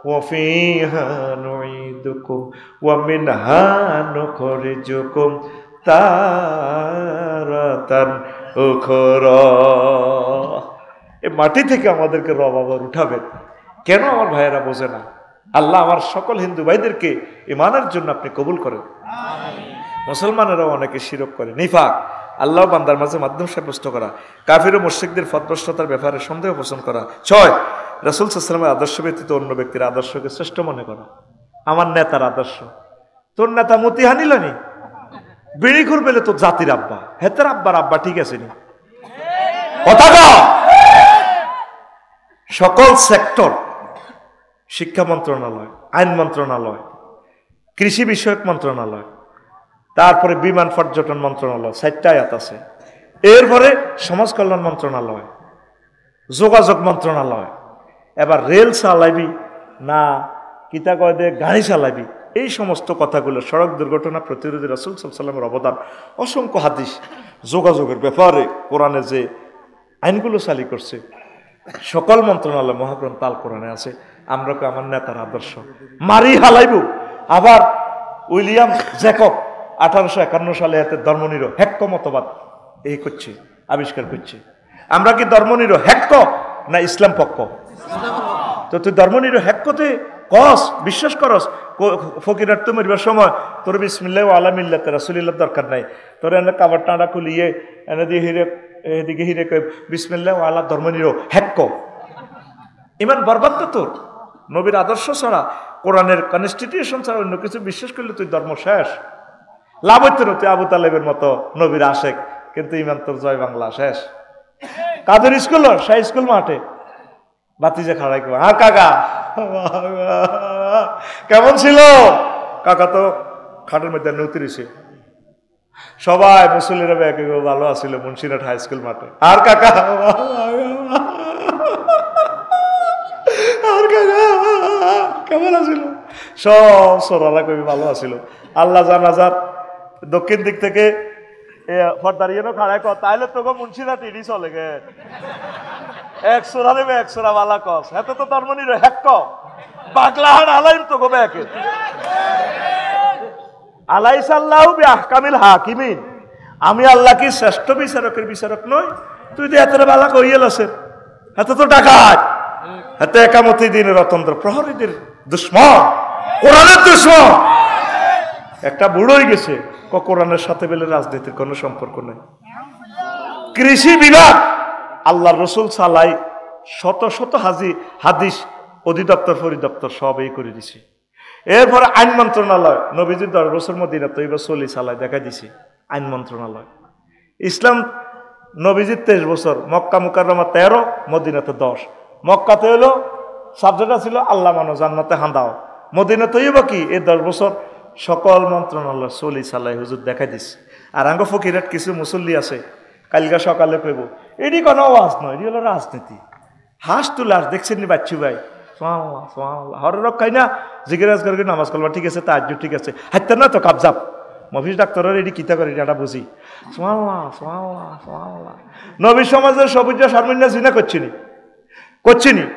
ওয়া ফিহা নুঈদুকুম ওয়া মিনহা নুখরিজুকুম তারাতান উখরা। এই মাটি থেকে আমাদেরকে রব আবার উঠাবেন। কেন আমার ভাইয়েরা বোঝে না? আল্লাহ আমার সকল হিন্দু ভাইদেরকে ঈমানের জন্য আপনি কবুল করেন। মুসলমানেরাও অনেকে শিরক করে, নিফাক, আল্লাহ বান্দার মাঝে মাধ্যম সাব্যস্ত করা, কাফির ও মুশরিকদের ফতভ্রষ্টতার ব্যাপারে সন্দেহ পোষণ করা। 6, রাসূল সাল্লাল্লাহু আলাইহি ওয়াসাল্লামের আদর্শ ব্যতীত অন্য ব্যক্তির আদর্শকে শ্রেষ্ঠ মনে করা। আমার নেতার আদর্শ, তোর নেতা মতি হানিলানি বিড়ি ঘুর পেলে তোর জাতির আব্বা, হেতের আব্বার আব্বা ঠিক আছে নি? সকল সেক্টর, শিক্ষা মন্ত্রণালয়, আইন মন্ত্রণালয়, কৃষি বিষয়ক মন্ত্রণালয়, তারপরে বিমান পর্যটন মন্ত্রণালয়, 4টা আয়াত আছে। এরপরে সমাজ কল্যাণ মন্ত্রণালয়, যোগাযোগ মন্ত্রণালয়, এবার রেল চালাইবি না কিতা কয় দে গাড়ি চালাইবি, এই সমস্ত কথাগুলো, সড়ক দুর্ঘটনা প্রতিরোধে রাসূল সাল্লাল্লাহু আলাইহি ওয়াসাল্লামের অবদান, অসংখ্য হাদিস, যোগাযোগের ব্যাপারে কোরআনে যে আইনগুলো চালু করছে, সকল মন্ত্রণালয় মহাগ্রন্থ আল কোরআনে আছে। আমরা আমার নেতার আদর্শ মারি হালাইব। আবার উইলিয়াম জ্যাকব 1851 সালে এতে ধর্মনিরপেক্ষ মতবাদ এই করছে, আবিষ্কার করছে। আমরা কি ধর্মনিরপেক্ষ না ইসলাম পক্ষ? তো তুই ধর্মনিরপেক্ষতে কস, বিশ্বাস করস, ফকিরার তো মরিবার সময় তোর বিসমিল্লাহ আলা মিল্লাতে রাসূলিল্লাহ দরকার নাই, তোর এনে কাবার টাঁড়া খুলিয়ে এনে দিয়ে হিরে এদিকে হিরে কই বিসমিল্লাহ আলা ধর্মনিরপেক্ষ। ইমান বরবাদ তো তোর। নবীর আদর্শ ছাড়া, কোরআনের কনস্টিটিউশন ছাড়া অন্য কিছু বিশ্বাস করলে তুই ধর্ম শেষ। লাভ হইতে না, তুই আবু তালেবের মতো নবীর আশেক, কিন্তু ইমান তোর জয় বাংলা শেষ। কাদের স্কুল, শাহ স্কুল মাঠে বাতিজা খাড়াই করে, হ্যাঁ কাকা কেমন ছিল? কাকা তো খাটের মধ্যে নৌতিরিছে। সবাই মুসল্লিরা একে ভালো আছিল মুন্সিরহাট হাই স্কুল মাঠে। আর কাকা আর কাকা কেমন আছিল? সব সোরালা কবি ভালো আছিল। আল্লাহ জানাজার দক্ষিণ দিক থেকে দাঁড়িয়ে খাড়াই কর, তাইলে তোকে মুন্সিরহাট ইডি চলে গে। এক সোরা দেবে এক সোরা বালা কস, এত তো তার মনে হ্যাক পাগলাহান আলাইম তো গো ব্যাকে আলাইসাল্লাহু বিআহকামিল হাকিমিন। আমি আল্লাহ কি শ্রেষ্ঠ বিচারকের বিচারক নই? তুই তো এত বালা কইয়েল আছে, এত তো ডাকাত, এত একামতি দিনের অতন্ত্র প্রহরীদের দুশ্মন, কোরআনের দুশ্মন। একটা বুড়োই গেছে কোরআনের সাথে বেলে রাজনীতির কোনো সম্পর্ক নেই। কৃষি বিভাগ আল্লাহর রসুল সালাই শত শত হাদিস অধিদপ্তর পরিদপ্তর সব এই করে দিছে। এরপরে আইন মন্ত্রণালয় নবীজির 10 বছর মদিনা তৈবা চলি চালাই দেখা দিছে আইন মন্ত্রণালয়। ইসলাম নবীজির 23 বছর, মক্কা মুকাররমা 13, মদিনাতে 10। মক্কাতে হলো সাবজেক্টটা ছিল আল্লাহ মানো জান্নাতে হাঁদাও, মদিনা তৈবা কি এই 10 বছর সকল মন্ত্রণালয় চলি চালাই হুজুর দেখা দিছে। আর আঙ্গ ফকিরাট কিছু মুসল্লি আছে কালকা সকালে কইব এটি কোনো ওয়াজ নয়, এটি হলো রাজনীতি। হাঁস তুলাস দেখছেন নি বাচ্চু ভাই, সুবহানাল্লাহ সুবহানাল্লাহ হর রক্ষাই না জিজ্ঞাসা করে নামাজ কালবা ঠিক আছে, তাহাজ্জুদ ঠিক আছে, হাইতে না তো কাবজাব মফিজ ডাক্তারের এটি কিতা করে এটা বুঝি। সুবহানাল্লাহ সুবহানাল্লাহ সুবহানাল্লাহ। নবী সমাজের সবুজ শারমিনা জিনা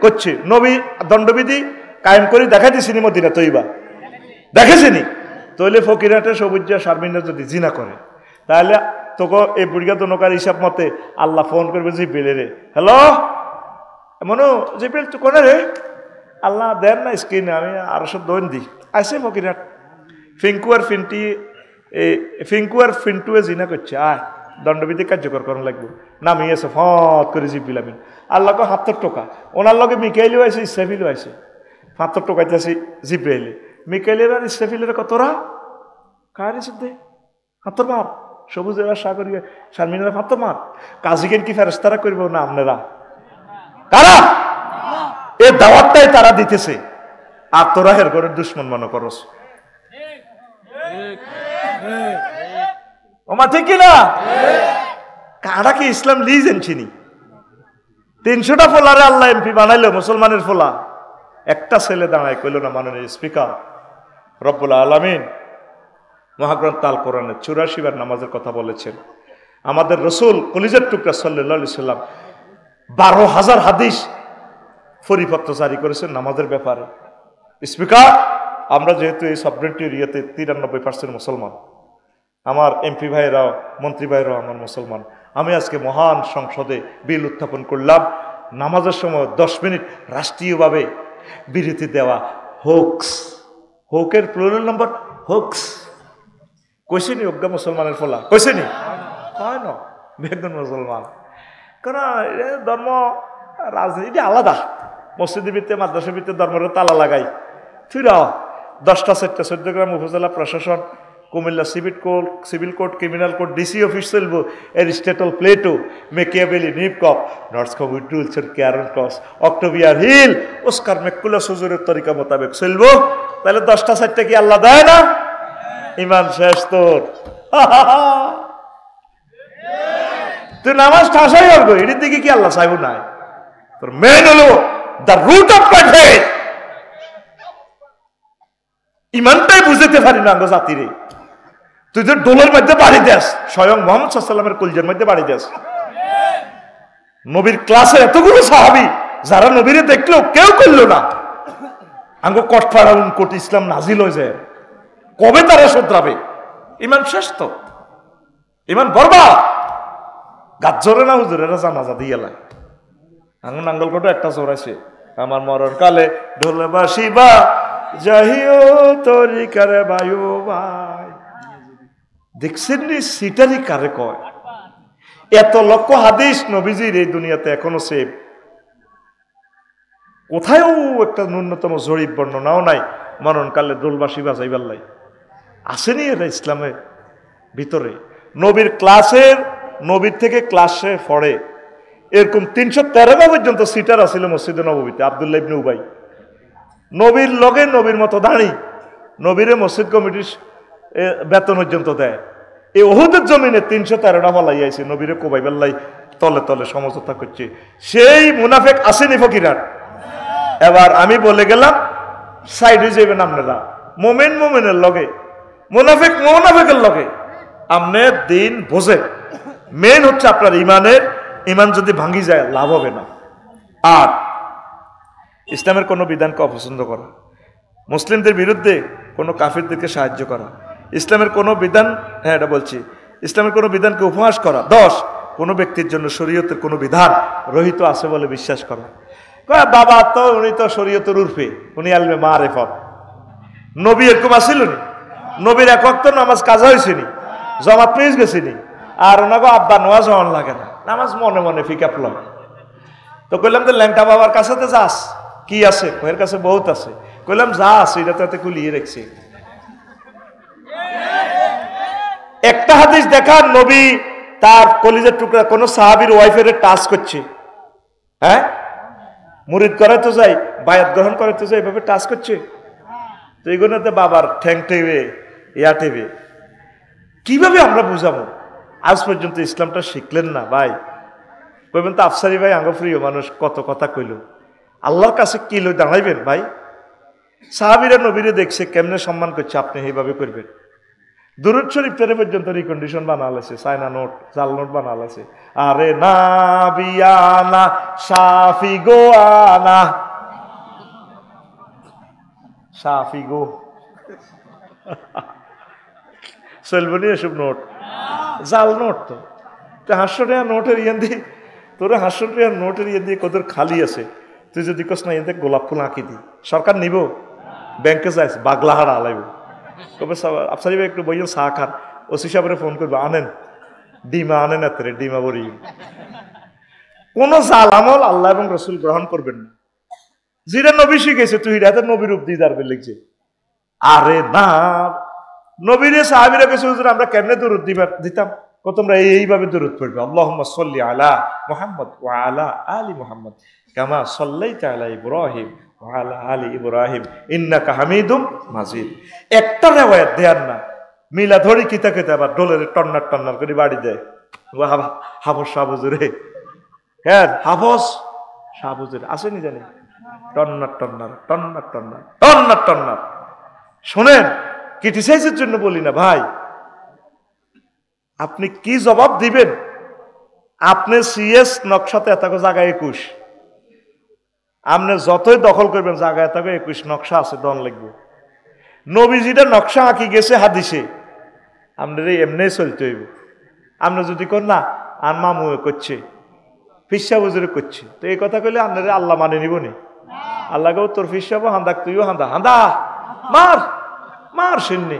করছি নবী দণ্ডবিধি কায়েম করে দেখা দিছিনি মদিনা তৈবা, দেখেছিনি? তৈলে ফকিরাটের সবুজ শারমিনা যদি জিনা করে তাহলে তোকে এই বুড়িয়া দনকার হিসাব মতে আল্লাহ ফোন করবে জিব্রিলে রে, হ্যালো মনো জিব্রিল তুই কোনে রে? আল্লাহ দেন না স্ক্রিনে, আমি 200 দৈন দিই আসে ফকিরাট ফিঙ্কু আর ফিন্টুয়ে জিনা করছে, আয় দণ্ডবিধি কার্যকর করা লাগবে। নামিয়েছে ফত করে জিব্রিল আমিন আল্লাহকে 70 টাকা, ওনার লগে মিকাইলও আছে ইসরাফিলও আছে, 70 টাকাইতে আছে জিব্রাইলে। মিকাইলের আর ইসরাফিলের কতরা কার দে 70 মার, সবুজের আশা করি শারমিনারা 70 মার। কাজীকেন কি ফেরেশতারা করবো না আপনারা? কারা এই দাওয়াতটাই তারা দিতেছে, আর তোরা হের করে দুশ্মন মনে করস। ওমা ঠিক কিনা? কারা কি ইসলাম লিজেন চিনি? 300টা ফোলারে আল্লাহ এমপি বানাইলো, মুসলমানের ফোলা। একটা ছেলে দাঁড়ায় কইল না মাননীয় স্পিকার রব্বুল আলামিন মহাগ্রন্থ আল কোরআনে 84 বার নামাজের কথা বলেছেন। আমাদের রসুল কলিজার টুকরা সাল্লাল্লাহু আলাইহি সাল্লাম 12,000 হাদিস পরিপত্র জারি করেছেন নামাজের ব্যাপারে। স্পিকার, আমরা যেহেতু এই সাবরেন্টি এরিয়াতে 93% মুসলমান, আমার এমপি ভাইরাও মন্ত্রী ভাইরাও আমার মুসলমান, আমি আজকে মহান সংসদে বিল উত্থাপন করলাম নামাজের সময় 10 মিনিট রাষ্ট্রীয়ভাবে বিরতি দেওয়া হোকস, হোকের প্লুরাল নাম্বার হোকস। কইসেনি অজ্ঞা মুসলমানের ফলা, কইসেনি হয় না বেগুন মুসলমান। কারণ ধর্ম রাজনীতি আলাদা, মসজিদের ভিত্তিতে মাদ্রাসার ভিত্তিতে ধর্মের তালা লাগাই ফিরাও 10টা 4টা 14 গ্রাম উপজেলা প্রশাসন, Comilla civil court, criminal court, DC office চলবো, এরিস্টটল, প্লেটো, মেকিয়াভেলি, নিপকপ, নর্থস্কপ, উইডরুলসের ক্যারন ক্রস, অক্টোবিয়ার হিল, ওস্কার মেকুলাস হুজুরের তরিকা মোতাবেক চলবো। তাহলে 10টা 4টা কি আল্লাহ দেয় না? ইমান শেষ তোর। তুই নামাজ ঠাসাই করবো, এটির দিকে কি আল্লাহ চাইব নাই? তোর মেন হলো the root of my faith. ইমানটাই বুঝতে পারি না আমরা জাতিরে। তুই তো ডোলের মধ্যে বাড়ি দেস, স্বয়ং মোহাম্মদ সাল্লাল্লাহু আলাইহি ওয়াসাল্লামের কলিজার মধ্যে বাড়ি দেস। নবীর ক্লাসে এতগুলো সাহাবী যারা নবীরে দেখলো কেউ করলো না, আঙ্গো কটফাড়া কোট ইসলাম নাজিল হয়ে যায়, কবে তারা শোধরাবে? ইমান শেষ তো, ইমান বরবাদ। গাজ্জরে না হুজুরেরা জানাজা দিয়ে এলাই আঙ্গুল নাঙ্গলকোটে একটা জোরাইছে, আমার মরণ কালে ঢোল বাসিবা যাহিও তরিকারে বায়ু ভাই। দেখছেন নি সিটারি কারে কয়? এত লক্ষ হাদিস নবীজির এই দুনিয়াতে এখনো সেভ, কোথায়ও একটা ন্যূনতম জরিপ বর্ণনাও নাই মরণকালে দোলবাসী বাজাইবার লাই। আসেনি এটা ইসলামের ভিতরে? নবীর ক্লাসের, নবীর থেকে ক্লাসে পড়ে এরকম 313 পর্যন্ত সিটার আছিল মসজিদে নববীতে। আব্দুল্লাহ ইবনে উবাই নবীর লগে নবীর মতো দাঁড়ি, নবীরে মসজিদ কমিটির বেতন পর্যন্ত দেয়। এই ওহুদের জমিনে 313টা ফলাইয়াছে, নবীরে কোবাইবেল্লাই তলে তলে সমঝোতা করছে। সেই মুনাফেক আসেনি ফকিরার। এবার আমি বলে গেলাম সাইডে যাবেন আপনারা, মোমেন মোমেনের লগে, মুনাফেক মুনাফেকের লগে আপনি দিন বোঝেন। মেন হচ্ছে আপনার ইমানের, ইমান যদি ভাঙি যায় লাভ হবে না। আর ইসলামের কোনো বিধানকে অপছন্দ করা, মুসলিমদের বিরুদ্ধে কোনো কাফিরদেরকে সাহায্য করা, ইসলামের কোনো বিধান, হ্যাঁ এটা বলছি, ইসলামের কোনো বিধানকে উপহাস করা। 10, কোনো ব্যক্তির জন্য শরীয়তের কোনো বিধান রহিত আছে বলে বিশ্বাস করা। বাবা তো উনি তো শরীয়তের উর্ফে, উনি আলমে মারেফত। নবী এরকম আসিল নি, নবীর এক ওয়াক্ত নামাজ কাজা হয়েছেনি, জমাত পেয়ে গেছিনি, আর ওনাকে আব্বা নোয়াজ হওয়ান লাগে না, নামাজ মনে মনে ফিকা ফেলাম। তো কইলাম তো ল্যাংটা বাবার কাছে তো যাস, কি আছে ওর কাছে বহুত আছে। কইলাম যাস, এটা তো কুলিয়ে রেখছি। একটা হাদিস দেখার নবী তার কলিজার টুকরা কোন সাহাবীর ওয়াইফের টাচ করছে, হ্যাঁ মুরিদ করাতে যাই, বায়াত গ্রহণ করাতে যাই, এভাবে টাচ করছে। তো এইগুলোতে বাবার ঠ্যাং টেবে ইয়া টেবে কিভাবে আমরা বুঝাবো? আজ পর্যন্ত ইসলামটা শিখলেন না ভাই। কইবেন তো আফসারি ভাই আঙ্গ প্রিয় মানুষ, কত কথা কইল, আল্লাহর কাছে কি লই দাঁড়াইবেন ভাই? সাহাবীরা নবীরে দেখছে কেমনে সম্মান করছে, আপনি এইভাবে করবেন। দুরূদ শরীফ তেরে পর্যন্ত রিকন্ডিশন বানালেছে, চায়না নোট, জাল নোট বানালেছে। আরে না বিয়ানা সাফি গো আনা, সাফি গো চলবনি এসব নোট, জাল নোট। তো 500 টাকা নোটের ইয়ান দিয়ে তোর 500 টাকা নোটের ইয়ান দিয়ে কত খালি আছে, তুই যদি কস না ইয়ান গোলাপ ফুল আঁকি দি, সরকার নিব, ব্যাংকে যাইস বাগলাহারা আলাইব। তবে আফসারি ভাই একটু বইয়েন চা খান, ওসি সাহেবের ফোন করবো, আনেন ডিমা, আনেন এত ডিমা বড়ি। কোন জাল আমল আল্লাহ এবং রসুল গ্রহণ করবেন না। যেটা নবী শিখেছে তুই এটা নবীর উপদি দাঁড়বে লিখছে। আরে না, নবীরে সাহাবীরা কাছে হুজুর আমরা কেমনে দরুদ দিতাম, কত তোমরা এইভাবে দরুদ পড়বে, আল্লাহুম্মা সাল্লি আলা মুহাম্মদ ওয়া আলা আলি মুহাম্মদ কামা সাল্লাইতা আলা ইব্রাহিম ওয়া আলা আলি ইব্রাহিম ইন্নাকা হামিদুম মাজিদ। একটা রিওয়ায়াত দেন না, মিলা ধরি কিতা কিতা আবার ডোলের টন্নার টন্নার করে বাড়ি দেয়। হাফস শাহবুজুরে, হ্যাঁ হাফস শাহবুজুরে আসেনি জানি, টন্নার টন্নার টন্নার টন্নার টন্নার টন্নার। শোনেন, ক্রিটিসাইজের জন্য বলি না ভাই, আপনি কি জবাব দিবেন? আপনি সিএস নকশাতে এত জায়গায় 21, আপনি যতই দখল করবেন জায়গায় এত 21 নকশা আছে, দন লাগবে। নবীজিটা নকশা আঁকি গেছে হাদিসে, আপনার এমনি চলতে হইব। আপনি যদি কর না আর মামু করছে, ফিসা বুজুরে করছে, তো এই কথা কইলে আপনার আল্লাহ মানে নিব নি? আল্লাহকেও তোর ফিসাবো হান্দাক, তুইও হান্দা হান্দা মার মার শুননি।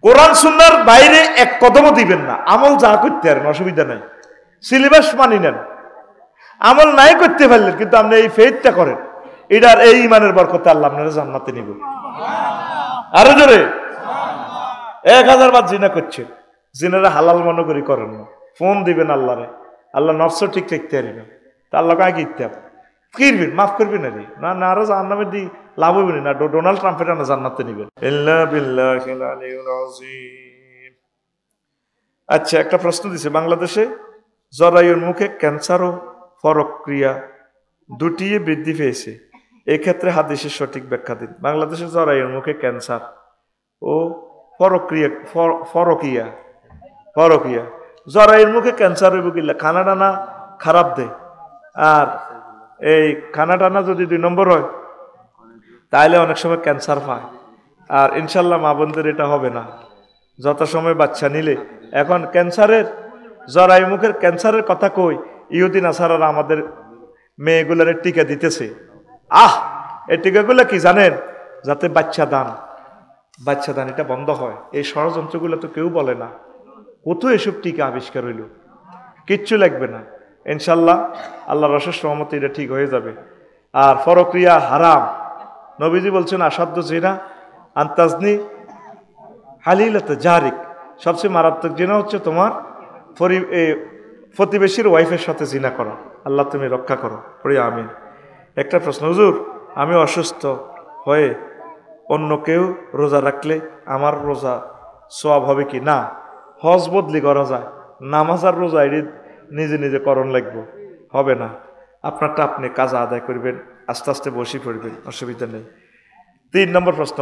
কোরআন সুন্নাহর বাইরে এক কদমও দিবেন না, আমল যা করতে পারেন অসুবিধা নাই, সিলেবাস মানি নেন। আমল নাই করতে পারলেন, কিন্তু আপনি এই ফেথটা করেন, এটার এই ইমানের বরকতে আল্লাহ আপনারা জান্নাতে নিব। আরো জোরে 1000 বার জিনা করছেন, জিনারা হালাল মনে করি করেন না, ফোন দিবেন আল্লাহরে, আল্লাহ নফস ঠিক রাখতে পারি না, তা আল্লাহ কাকে ইত্যাব কিরবেন, মাফ করবেন না রে, না না আরো জাহান্নামে দি লাভ হইবে না, ডোনাল্ড ট্রাম্পের না জান্নাতে নিবেন। আচ্ছা, একটা প্রশ্ন দিছে, বাংলাদেশে জরায়ুর মুখে ক্যান্সার ও ফরক্রিয়া দুটিয়ে বৃদ্ধি পেয়েছে, এক্ষেত্রে হাদিসের সঠিক ব্যাখ্যা দিন। বাংলাদেশে জরায়ুর মুখে ক্যান্সার ও ফরকিয়া জরায়ুর মুখে ক্যান্সার হইব কিল্লা, খানা টানা খারাপ দেয়, আর এই খানা টানা যদি 2 নম্বর হয় তাহলে অনেক সময় ক্যান্সার পায়। আর ইনশাল্লাহ মা বোনদের এটা হবে না, যত সময় বাচ্চা নিলে। এখন ক্যান্সারের জরায়ু মুখের ক্যান্সারের কথা কই, ইহুদি নাসারারা আমাদের মেয়েগুলোর টিকা দিতেছে। এই টিকাগুলো কি জানেন? যাতে বাচ্চা দান এটা বন্ধ হয়। এই ষড়যন্ত্রগুলো তো কেউ বলে না, কোথাও এসব টিকা আবিষ্কার হইল, কিচ্ছু লাগবে না ইনশাল্লাহ, আল্লাহ রসের সহমতে এটা ঠিক হয়ে যাবে। আর ফরক্রিয়া হারাম, নবীজি বলছেন আসাধ্য জিনা আন্তাজনি হালিলাতে জারিক, সবচেয়ে মারাত্মক জিনা হচ্ছে তোমার প্রতিবেশীর ওয়াইফের সাথে জিনা করা, আল্লাহ তুমি রক্ষা করো, পড়ি আমিন। একটা প্রশ্ন, হুজুর আমি অসুস্থ হয়ে অন্য কেউ রোজা রাখলে আমার রোজা সওয়াব হবে কি? না, হজ বদলি করা যায়, নামাজ আর রোজা এটি নিজে নিজে করণ লাগবে, হবে না। আপনারটা আপনি কাজা আদায় করবেন, আস্তে আস্তে বসে পড়বেন, অসুবিধা নেই। 3 নম্বর প্রশ্ন।